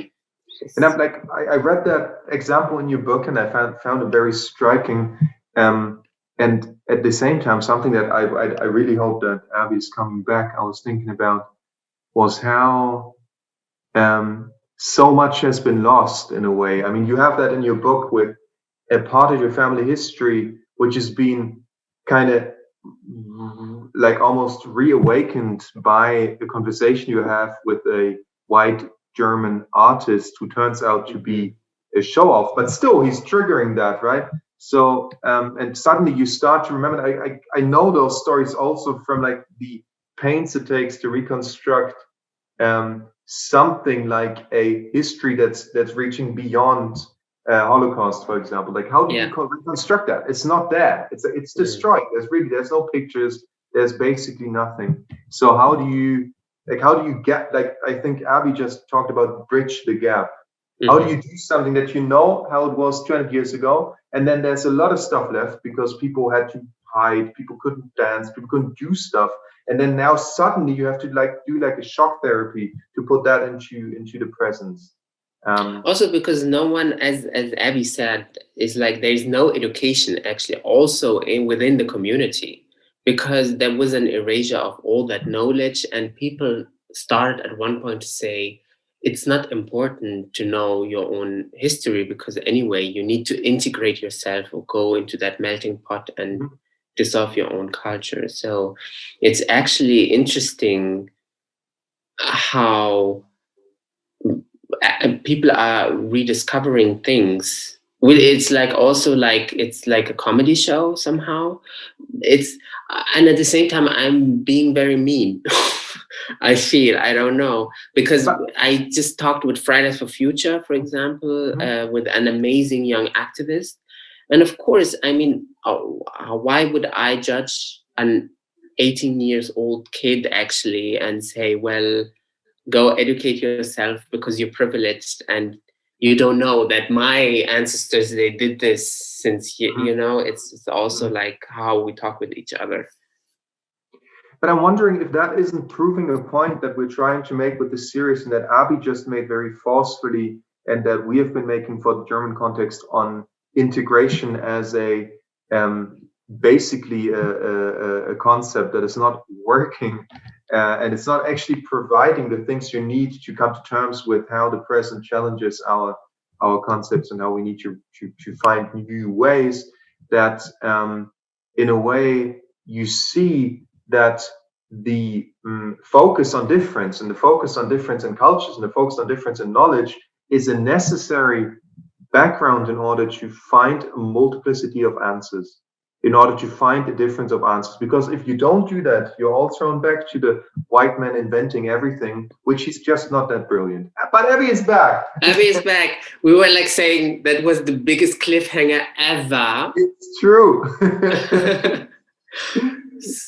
And I'm like, I read that example in your book, and I found it very striking. And at the same time, something that I really hope that Abby is coming back, I was thinking about, was how so much has been lost in a way. I mean, you have that in your book with a part of your family history, which has been kind of like almost reawakened by the conversation you have with a white German artist who turns out to be a show off, but still he's triggering that, right? So, and suddenly you start to remember, I know those stories also from like the pains it takes to reconstruct something like a history that's reaching beyond Holocaust, for example. Like, how do you reconstruct that? It's not there. It's destroyed. There's no pictures. There's basically nothing. So how do you get, like, I think Abby just talked about bridge the gap. How do you do something that you know how it was 200 years ago, and then there's a lot of stuff left because people had to hide, people couldn't dance, people couldn't do stuff, and then now suddenly you have to do a shock therapy to put that into the presence. Also, because no one, as Abby said, is like, there's no education actually also within the community, because there was an erasure of all that knowledge, and people started at one point to say, it's not important to know your own history, because anyway, you need to integrate yourself or go into that melting pot and dissolve your own culture. So it's actually interesting how people are rediscovering things. It's like also like, it's like a comedy show somehow. And at the same time, I'm being very mean. I feel, I don't know, because I just talked with Fridays for Future, for example, with an amazing young activist. And of course, I mean, why would I judge an 18 years old kid actually and say, well, go educate yourself because you're privileged and you don't know that my ancestors, they did this since, you know, it's also like how we talk with each other. But I'm wondering if that isn't proving a point that we're trying to make with this series, and that Abby just made very forcefully, and that we have been making for the German context on integration as a basically a concept that is not working, and it's not actually providing the things you need to come to terms with how the present challenges our concepts, and how we need to find new ways that in a way you see that the focus on difference, and the focus on difference in cultures, and the focus on difference in knowledge is a necessary background in order to find a multiplicity of answers, in order to find a difference of answers. Because if you don't do that, you're all thrown back to the white man inventing everything, which is just not that brilliant. But Abby is back. Abby is back. We were like saying that was the biggest cliffhanger ever. It's true.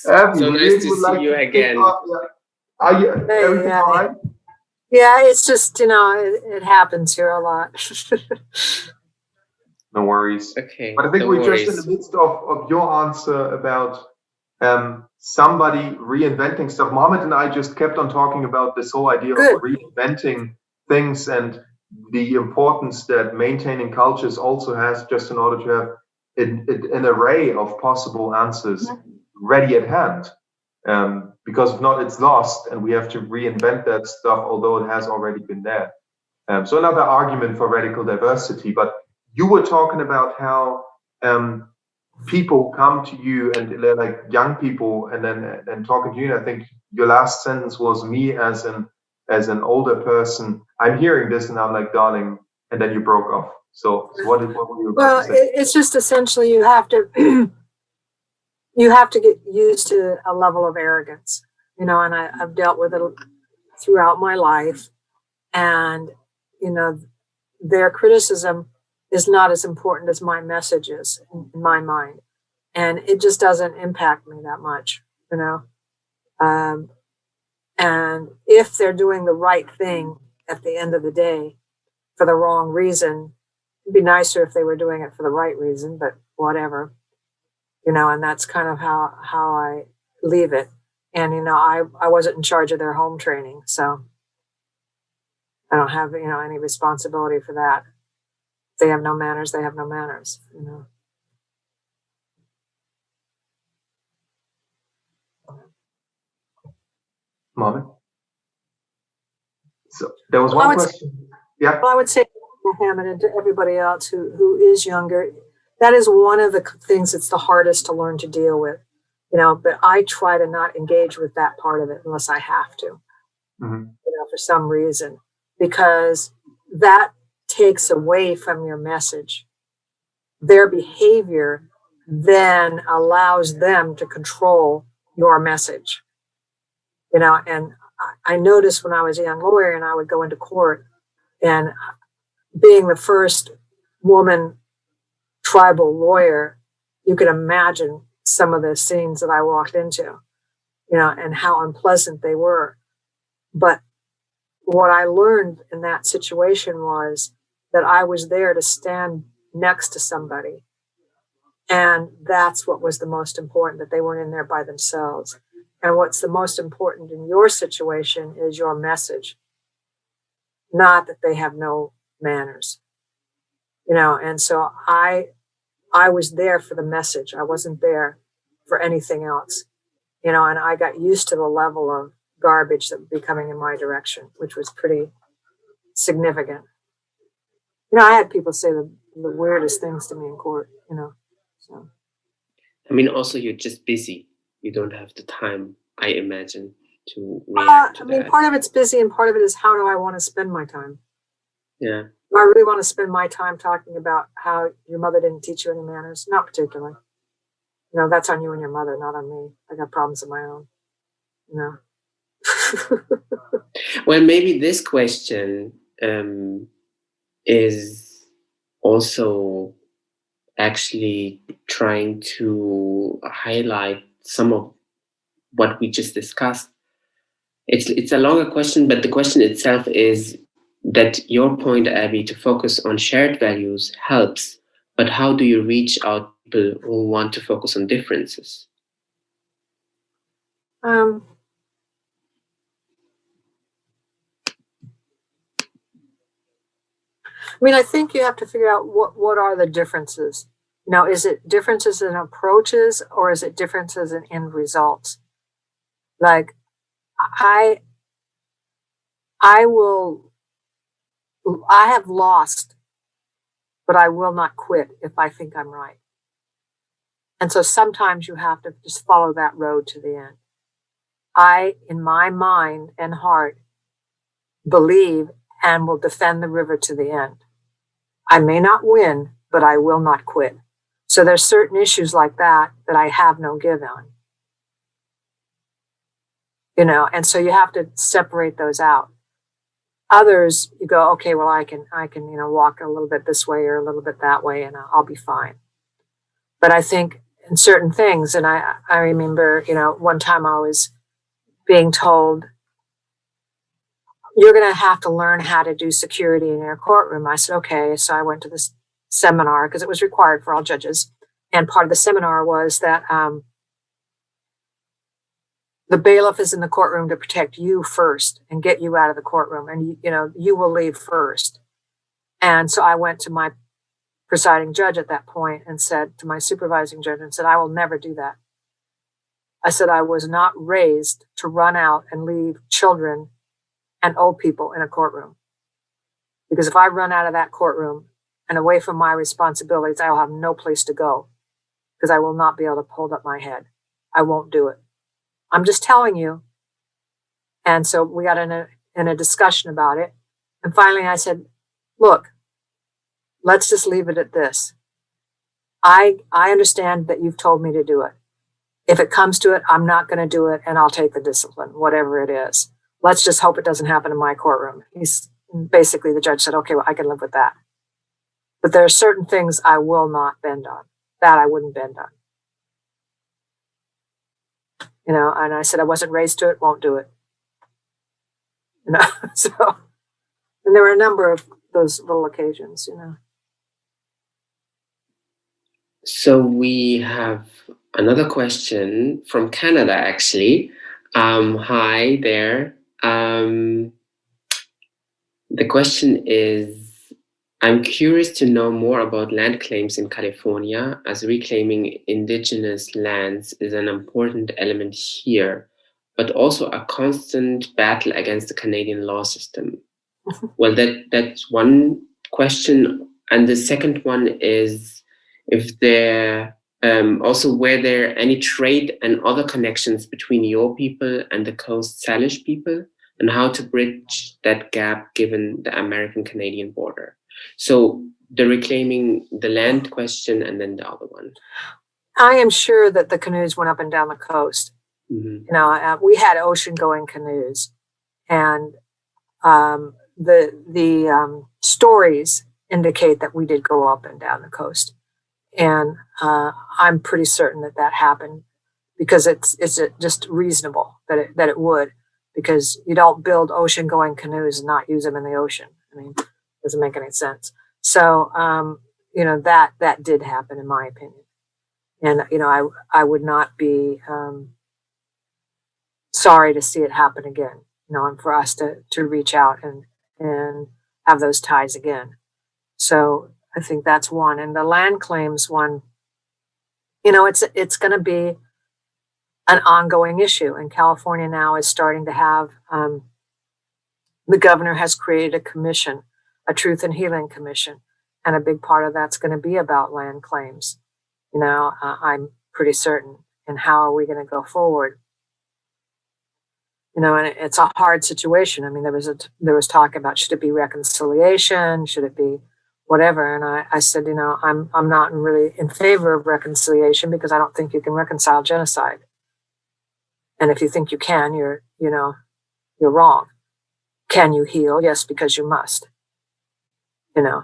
Abby, so nice to see you again. Are you everything all right? Yeah, it's just, you know, it happens here a lot. No worries. Okay. But I think we're just in the midst of your answer about somebody reinventing stuff. Mohammed and I just kept on talking about this whole idea of reinventing things, and the importance that maintaining cultures also has, just in order to have an array of possible answers ready at hand. Because if not, it's lost, and we have to reinvent that stuff, although it has already been there. So another argument for radical diversity. But you were talking about how people come to you, and they're like young people, and then talking to you. And I think your last sentence was, me as an older person, I'm hearing this and I'm like, darling, and then you broke off. So what were you about to say? It's just essentially you have to you have to get used to a level of arrogance, you know, and I've dealt with it throughout my life. And, you know, their criticism is not as important as my message is in my mind. And it just doesn't impact me that much, you know. And if they're doing the right thing at the end of the day for the wrong reason, it'd be nicer if they were doing it for the right reason, but whatever. You know, and that's kind of how I leave it. And, you know, I wasn't in charge of their home training, so I don't have, you know, any responsibility for that. If they have no manners, they have no manners, you know. Mohammed? So there was one question. Yeah. Well, I would say, Mohammed, and to everybody else who is younger, that is one of the things that's the hardest to learn to deal with, you know, but I try to not engage with that part of it unless I have to, you know, for some reason, because that takes away from your message. Their behavior then allows them to control your message, you know. And I noticed when I was a young lawyer and I would go into court, and being the first woman tribal lawyer, you could imagine some of the scenes that I walked into, you know, and how unpleasant they were. But what I learned in that situation was that I was there to stand next to somebody. And that's what was the most important, that they weren't in there by themselves. And what's the most important in your situation is your message, not that they have no manners, you know. And so I was there for the message. I wasn't there for anything else, you know, and I got used to the level of garbage that would be coming in my direction, which was pretty significant. You know, I had people say the weirdest things to me in court, you know. So, I mean, also you're just busy. You don't have the time, I imagine, to react to that. I mean, part of it's busy, and part of it is, how do I want to spend my time? Yeah. Do I really want to spend my time talking about how your mother didn't teach you any manners? Not particularly. You know, that's on you and your mother, not on me. I got problems of my own, you know. Well, maybe this question is also actually trying to highlight some of what we just discussed. It's a longer question, but the question itself is that your point, Abby, to focus on shared values helps, but how do you reach out to people who want to focus on differences? I mean, I think you have to figure out what are the differences. You know, is it differences in approaches or is it differences in end results? Like, I have lost, but I will not quit if I think I'm right. And so sometimes you have to just follow that road to the end. I, in my mind and heart, believe and will defend the river to the end. I may not win, but I will not quit. So there's certain issues like that that I have no give on. You know, and so you have to separate those out. Others, you go, okay, well, I can, you know, walk a little bit this way or a little bit that way, and I'll be fine. But I think in certain things, and I remember, you know, one time I was being told, you're going to have to learn how to do security in your courtroom. I said, okay. So I went to this seminar because it was required for all judges. And part of the seminar was that the bailiff is in the courtroom to protect you first and get you out of the courtroom. And, you know, you will leave first. And so I went to my presiding judge at that point and said to my supervising judge and said, I will never do that. I said, I was not raised to run out and leave children and old people in a courtroom. Because if I run out of that courtroom and away from my responsibilities, I will have no place to go because I will not be able to hold up my head. I won't do it. I'm just telling you. And so we got in a discussion about it. And finally I said, look, let's just leave it at this. I understand that you've told me to do it. If it comes to it, I'm not going to do it and I'll take the discipline, whatever it is. Let's just hope it doesn't happen in my courtroom. He's basically, the judge said, okay, well, I can live with that. But there are certain things I will not bend on. That I wouldn't bend on. You know, and I said, I wasn't raised to it, won't do it. You know, so, and there were a number of those little occasions, you know. So we have another question from Canada, actually. Hi there. The question is, I'm curious to know more about land claims in California, as reclaiming indigenous lands is an important element here, but also a constant battle against the Canadian law system. Well, that's one question. And the second one is if there also were there any trade and other connections between your people and the Coast Salish people, and how to bridge that gap given the American-Canadian border. So the reclaiming the land question and then the other one. I am sure that the canoes went up and down the coast. Mm-hmm. You know, we had ocean-going canoes, and the stories indicate that we did go up and down the coast, and I'm pretty certain that happened because it's just reasonable that it would, because you don't build ocean-going canoes and not use them in the ocean. I mean, it doesn't make any sense. So you know, that did happen in my opinion, and you know, I would not be sorry to see it happen again. You know, and for us to reach out and have those ties again. So I think that's one. And the land claims one, you know, it's going to be an ongoing issue. And California now is starting to have, the governor has created a commission, a Truth and Healing Commission. And a big part of that's going to be about land claims. You know, I'm pretty certain. And how are we going to go forward? You know, and it's a hard situation. I mean, there was talk about, should it be reconciliation? Should it be whatever? And I said, you know, I'm not really in favor of reconciliation because I don't think you can reconcile genocide. And if you think you can, you're wrong. Can you heal? Yes, because you must. You know.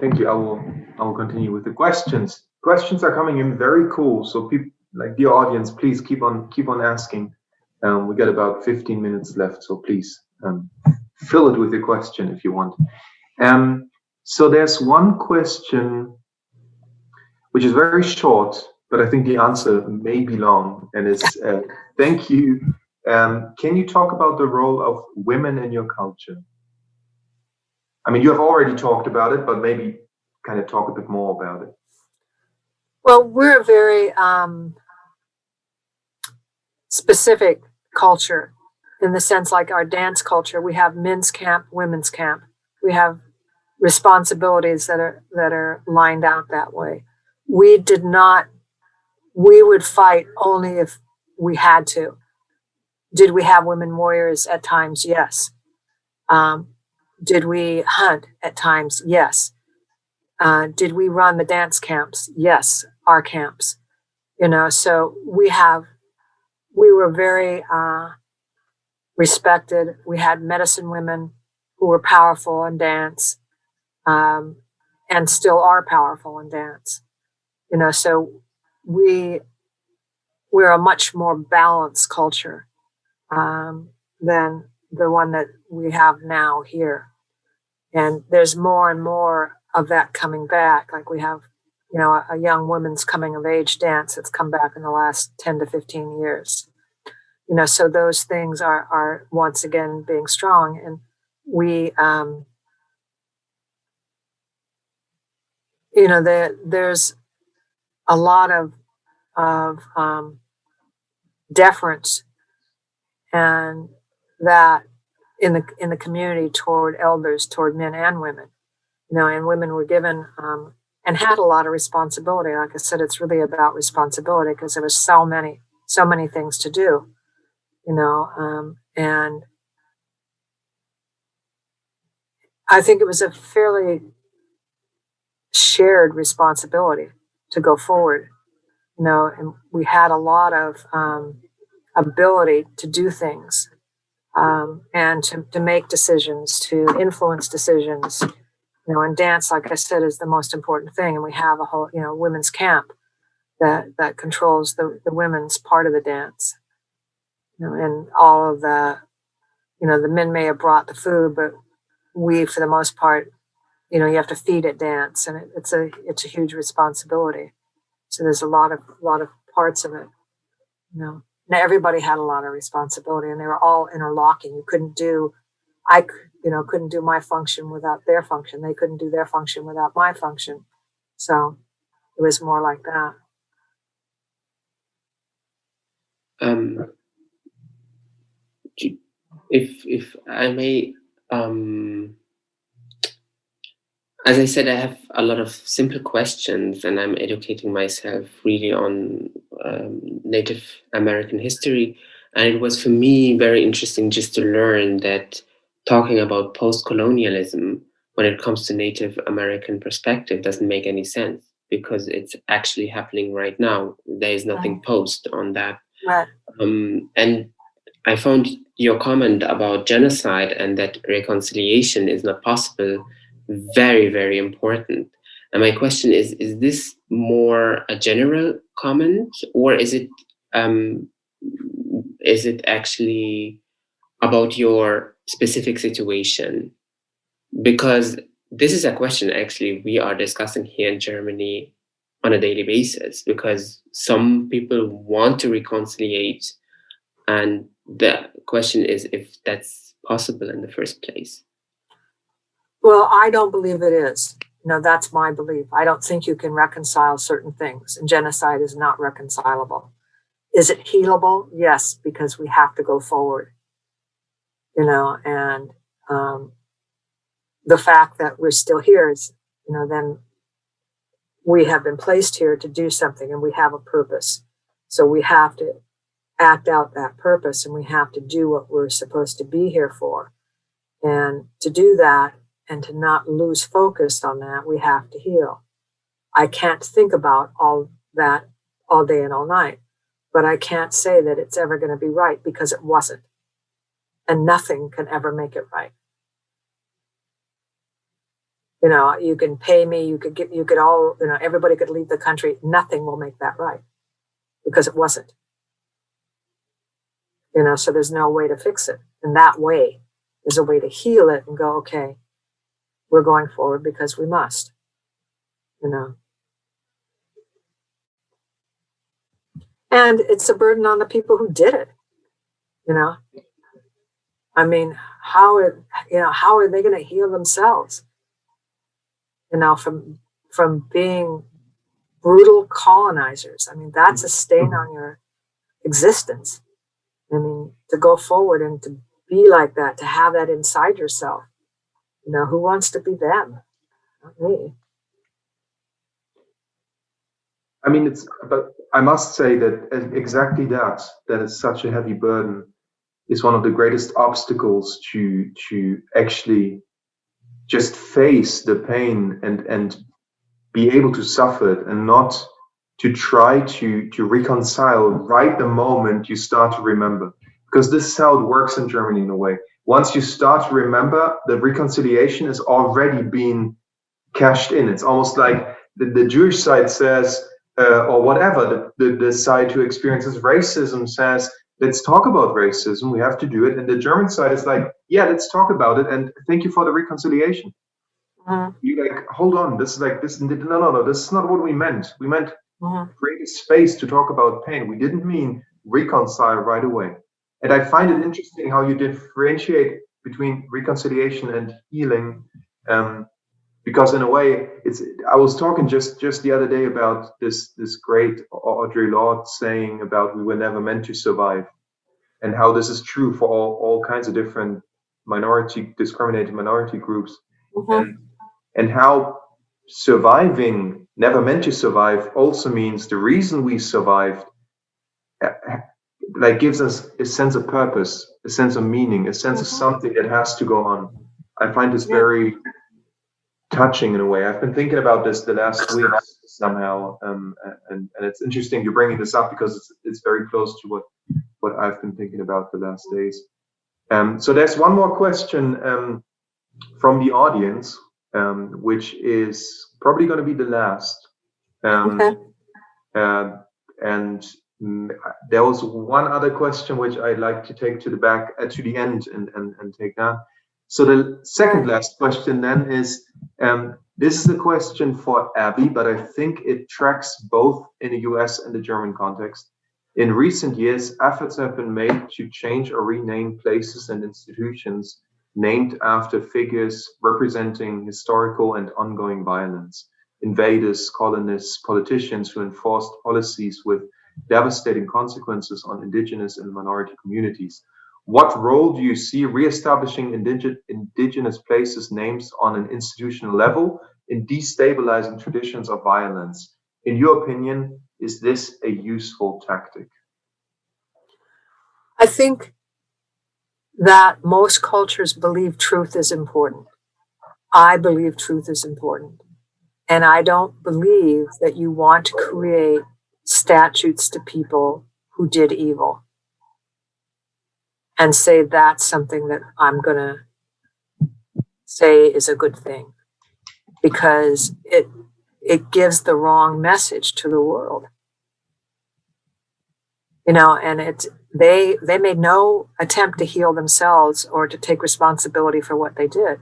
Thank you. I will continue with the questions. questions are coming in very cool. So people, like dear audience, please keep on asking. We got about 15 minutes left, so please fill it with your question if you want. So there's one question which is very short, but I think the answer may be long, and it's thank you. Can you talk about the role of women in your culture? I mean, you have already talked about it, but maybe kind of talk a bit more about it. Well, we're a very specific culture in the sense, like our dance culture, we have men's camp, women's camp. We have responsibilities that are lined out that way. We would fight only if we had to. Did we have women warriors at times? Yes. Did we hunt at times? Yes. Did we run the dance camps? Yes, our camps. So we were very respected. We had medicine women who were powerful in dance, and still are powerful in dance. So we're a much more balanced culture than the one that we have now here. And there's more and more of that coming back. Like we have, a young women's coming of age dance that's come back in the last 10 to 15 years. So those things are once again being strong. And we, there's a lot of deference and that in the community toward elders, toward men and women, and women were given and had a lot of responsibility. Like I said, it's really about responsibility because there was so many things to do, and I think it was a fairly shared responsibility to go forward, and we had a lot of ability to do things and to make decisions, to influence decisions. And dance, like I said, is the most important thing. And we have a whole, women's camp that controls the women's part of the dance. And all of the, the men may have brought the food, but we, for the most part, you have to feed at dance, and it's a huge responsibility. So there's a lot of parts of it. Now everybody had a lot of responsibility, and they were all interlocking. You couldn't do, couldn't do my function without their function. They couldn't do their function without my function. So it was more like that. If I may, as I said, I have a lot of simple questions, and I'm educating myself really on Native American history. And it was for me very interesting just to learn that talking about post-colonialism when it comes to Native American perspective doesn't make any sense, because it's actually happening right now. There is nothing post on that. Right. And I found your comment about genocide and that reconciliation is not possible very, very important. And my question is this more a general comment, or is it actually about your specific situation? Because this is a question actually we are discussing here in Germany on a daily basis, because some people want to reconciliate, and the question is if that's possible in the first place. Well, I don't believe it is. That's my belief. I don't think you can reconcile certain things, and genocide is not reconcilable. Is it healable? Yes, because we have to go forward. And the fact that we're still here is, then we have been placed here to do something, and we have a purpose. So we have to act out that purpose, and we have to do what we're supposed to be here for. And to do that, and to not lose focus on that, we have to heal. I can't think about all that all day and all night, but I can't say that it's ever going to be right, because it wasn't. And nothing can ever make it right. You know, you can pay me, you could all, you know, everybody could leave the country. Nothing will make that right because it wasn't. You know, so there's no way to fix it. And that way is a way to heal it and go, okay, we're going forward because we must, you know. And it's a burden on the people who did it, you know. I mean, how are they going to heal themselves? You know, from being brutal colonizers. I mean, that's a stain on your existence. I mean, to go forward and to be like that, to have that inside yourself. You know, who wants to be them? Not me. I mean, but I must say that exactly that is such a heavy burden is one of the greatest obstacles to actually just face the pain and be able to suffer it, and not to try to reconcile right the moment you start to remember. Because this is how it works in Germany in a way. Once you start to remember, the reconciliation is already being cashed in. It's almost like the Jewish side says, or whatever, the side who experiences racism says, let's talk about racism, we have to do it. And the German side is like, yeah, let's talk about it, and thank you for the reconciliation. You're like, hold on, this is like this. No, this is not what we meant. We meant create a space to talk about pain. We didn't mean reconcile right away. And I find it interesting how you differentiate between reconciliation and healing, because in a way, I was talking just the other day about this great Audre Lorde saying about we were never meant to survive, and how this is true for all kinds of different discriminated minority groups. And how surviving, never meant to survive, also means the reason we survived, like gives us a sense of purpose, a sense of meaning, a sense of something that has to go on. I find this very touching in a way. I've been thinking about this the last weeks somehow, and it's interesting you're bringing this up because it's very close to what I've been thinking about the last days. So there's one more question from the audience, which is probably going to be the last. And there was one other question which I'd like to take to the end and take that. So the second last question then is, this is a question for Abby, but I think it tracks both in the US and the German context. In recent years, efforts have been made to change or rename places and institutions named after figures representing historical and ongoing violence, invaders, colonists, politicians who enforced policies with devastating consequences on indigenous and minority communities. What role do you see re-establishing indigenous places names on an institutional level in destabilizing traditions of violence? In your opinion, is this a useful tactic? I think that most cultures believe truth is important. I believe truth is important. And I don't believe that you want to create statutes to people who did evil and say that's something that I'm going to say is a good thing, because it gives the wrong message to the world. You know, and they made no attempt to heal themselves or to take responsibility for what they did.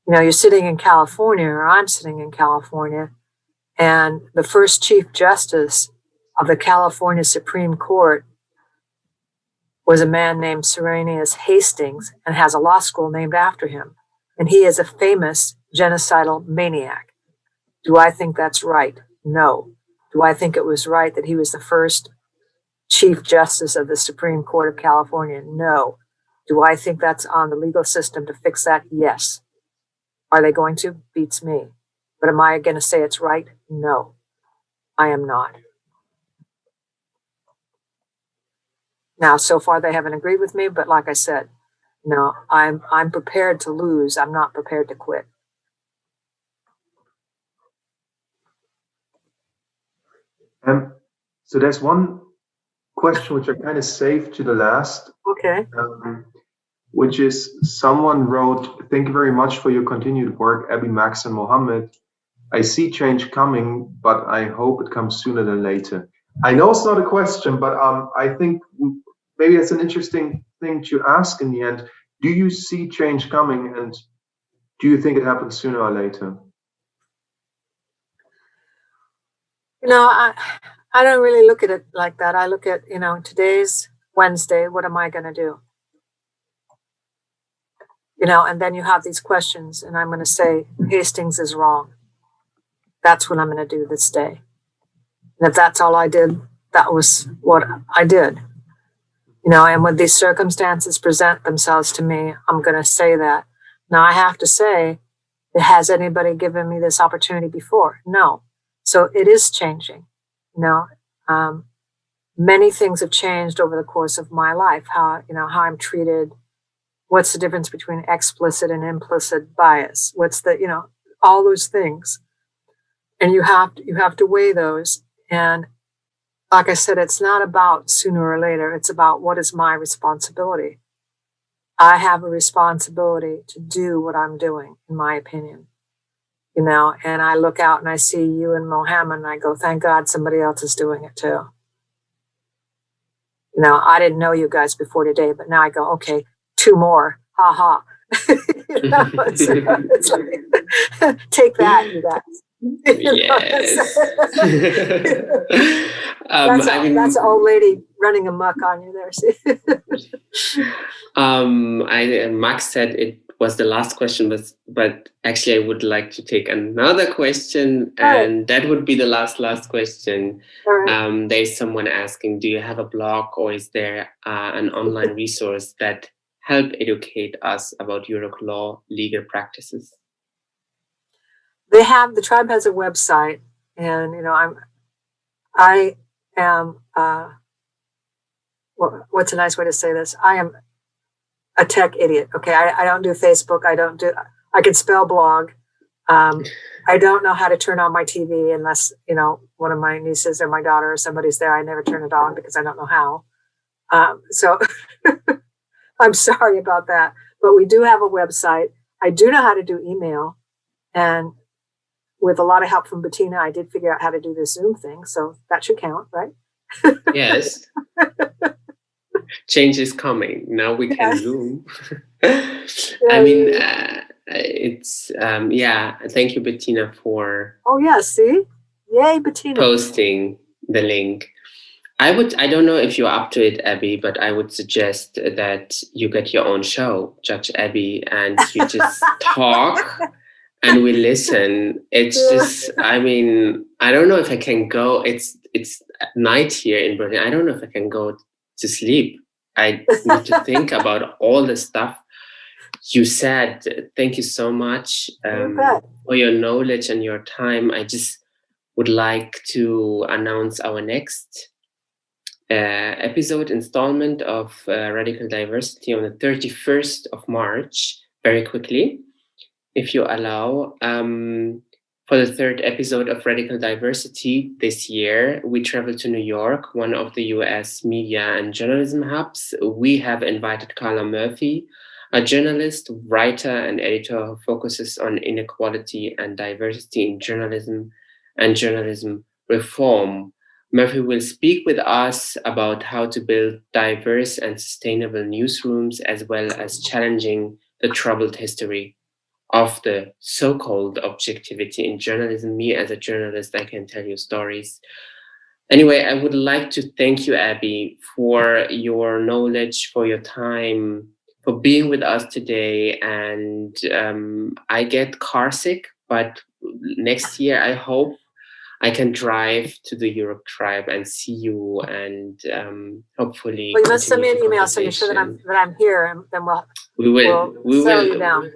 You know, you're sitting in California, or I'm sitting in California, and the first Chief Justice of the California Supreme Court was a man named Serenius Hastings, and has a law school named after him. And he is a famous genocidal maniac. Do I think that's right? No. Do I think it was right that he was the first Chief Justice of the Supreme Court of California? No. Do I think that's on the legal system to fix that? Yes. Are they going to? Beats me. But am I going to say it's right? No, I am not. Now, so far they haven't agreed with me, but like I said, no, I'm prepared to lose. I'm not prepared to quit. So there's one question which I kind of saved to the last. Okay. which is someone wrote, "Thank you very much for your continued work, Abby, Max, and Mohammed. I see change coming, but I hope it comes sooner than later." I know it's not a question, but I think maybe it's an interesting thing to ask in the end. Do you see change coming, and do you think it happens sooner or later? You know, I don't really look at it like that. I look at, you know, today's Wednesday, what am I going to do? You know, and then you have these questions, and I'm going to say, Hastings is wrong. That's what I'm going to do this day. And if that's all I did, that was what I did. You know, and when these circumstances present themselves to me, I'm going to say that. Now, I have to say, has anybody given me this opportunity before? No. So it is changing. You know, many things have changed over the course of my life. How I'm treated. What's the difference between explicit and implicit bias? What's the, you know, all those things. And you have to weigh those. And like I said, it's not about sooner or later. It's about what is my responsibility. I have a responsibility to do what I'm doing, in my opinion. You know, and I look out and I see you and Mohammed, and I go, thank God somebody else is doing it too. You know, I didn't know you guys before today, but now I go, okay, 2 more. Ha ha. You know, it's like, take that, you guys. Yes. That's an old lady running amok on you there. See? Max said it was the last question, but actually I would like to take another question, and that would be the last question. Right. There's someone asking, do you have a blog, or is there an online resource that help educate us about Yurok law legal practices? The tribe has a website, and you know, I am what's a nice way to say this? I am a tech idiot. Okay, I don't do Facebook. I can spell blog. I don't know how to turn on my TV unless, you know, one of my nieces or my daughter or somebody's there. I never turn it on because I don't know how. So I'm sorry about that. But we do have a website. I do know how to do email, and with a lot of help from Bettina, I did figure out how to do this Zoom thing. So that should count, right? Yes. Change is coming. Now we can Zoom. I mean, it's, thank you, Bettina, for... Oh, yeah, see? Yay, Bettina. Posting the link. I don't know if you're up to it, Abby, but I would suggest that you get your own show, Judge Abby, and you just talk and we listen. It's just, I mean, I don't know if I can go. It's night here in Berlin. I don't know if I can go to sleep. I need to think about all the stuff you said. Thank you so much for your knowledge and your time. I just would like to announce our next episode installment of Radical Diversity on the 31st of March, very quickly, if you allow. For the 3rd episode of Radical Diversity this year, we travel to New York, one of the US media and journalism hubs. We have invited Carla Murphy, a journalist, writer, and editor who focuses on inequality and diversity in journalism and journalism reform. Murphy will speak with us about how to build diverse and sustainable newsrooms, as well as challenging the troubled history of the so-called objectivity in journalism. Me as a journalist, I can tell you stories. Anyway, I would like to thank you, Abby, for your knowledge, for your time, for being with us today. And I get car sick, but next year I hope I can drive to the Yurok Tribe and see you, and hopefully. Well, you must send me an email so you're sure that I'm here, and then we will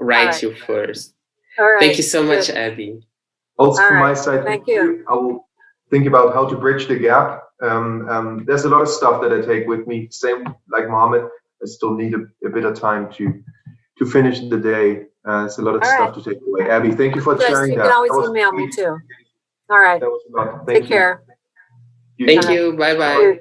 write you first. All right. Thank you so much, Abby. Also from my side, thank you. I will think about how to bridge the gap. There's a lot of stuff that I take with me. Same like Mohammed, I still need a bit of time to finish the day. It's a lot of stuff to take away. Abby, thank you for sharing that. You can always email me too. All right. That was a lot. Take care. Thank you. Bye-bye.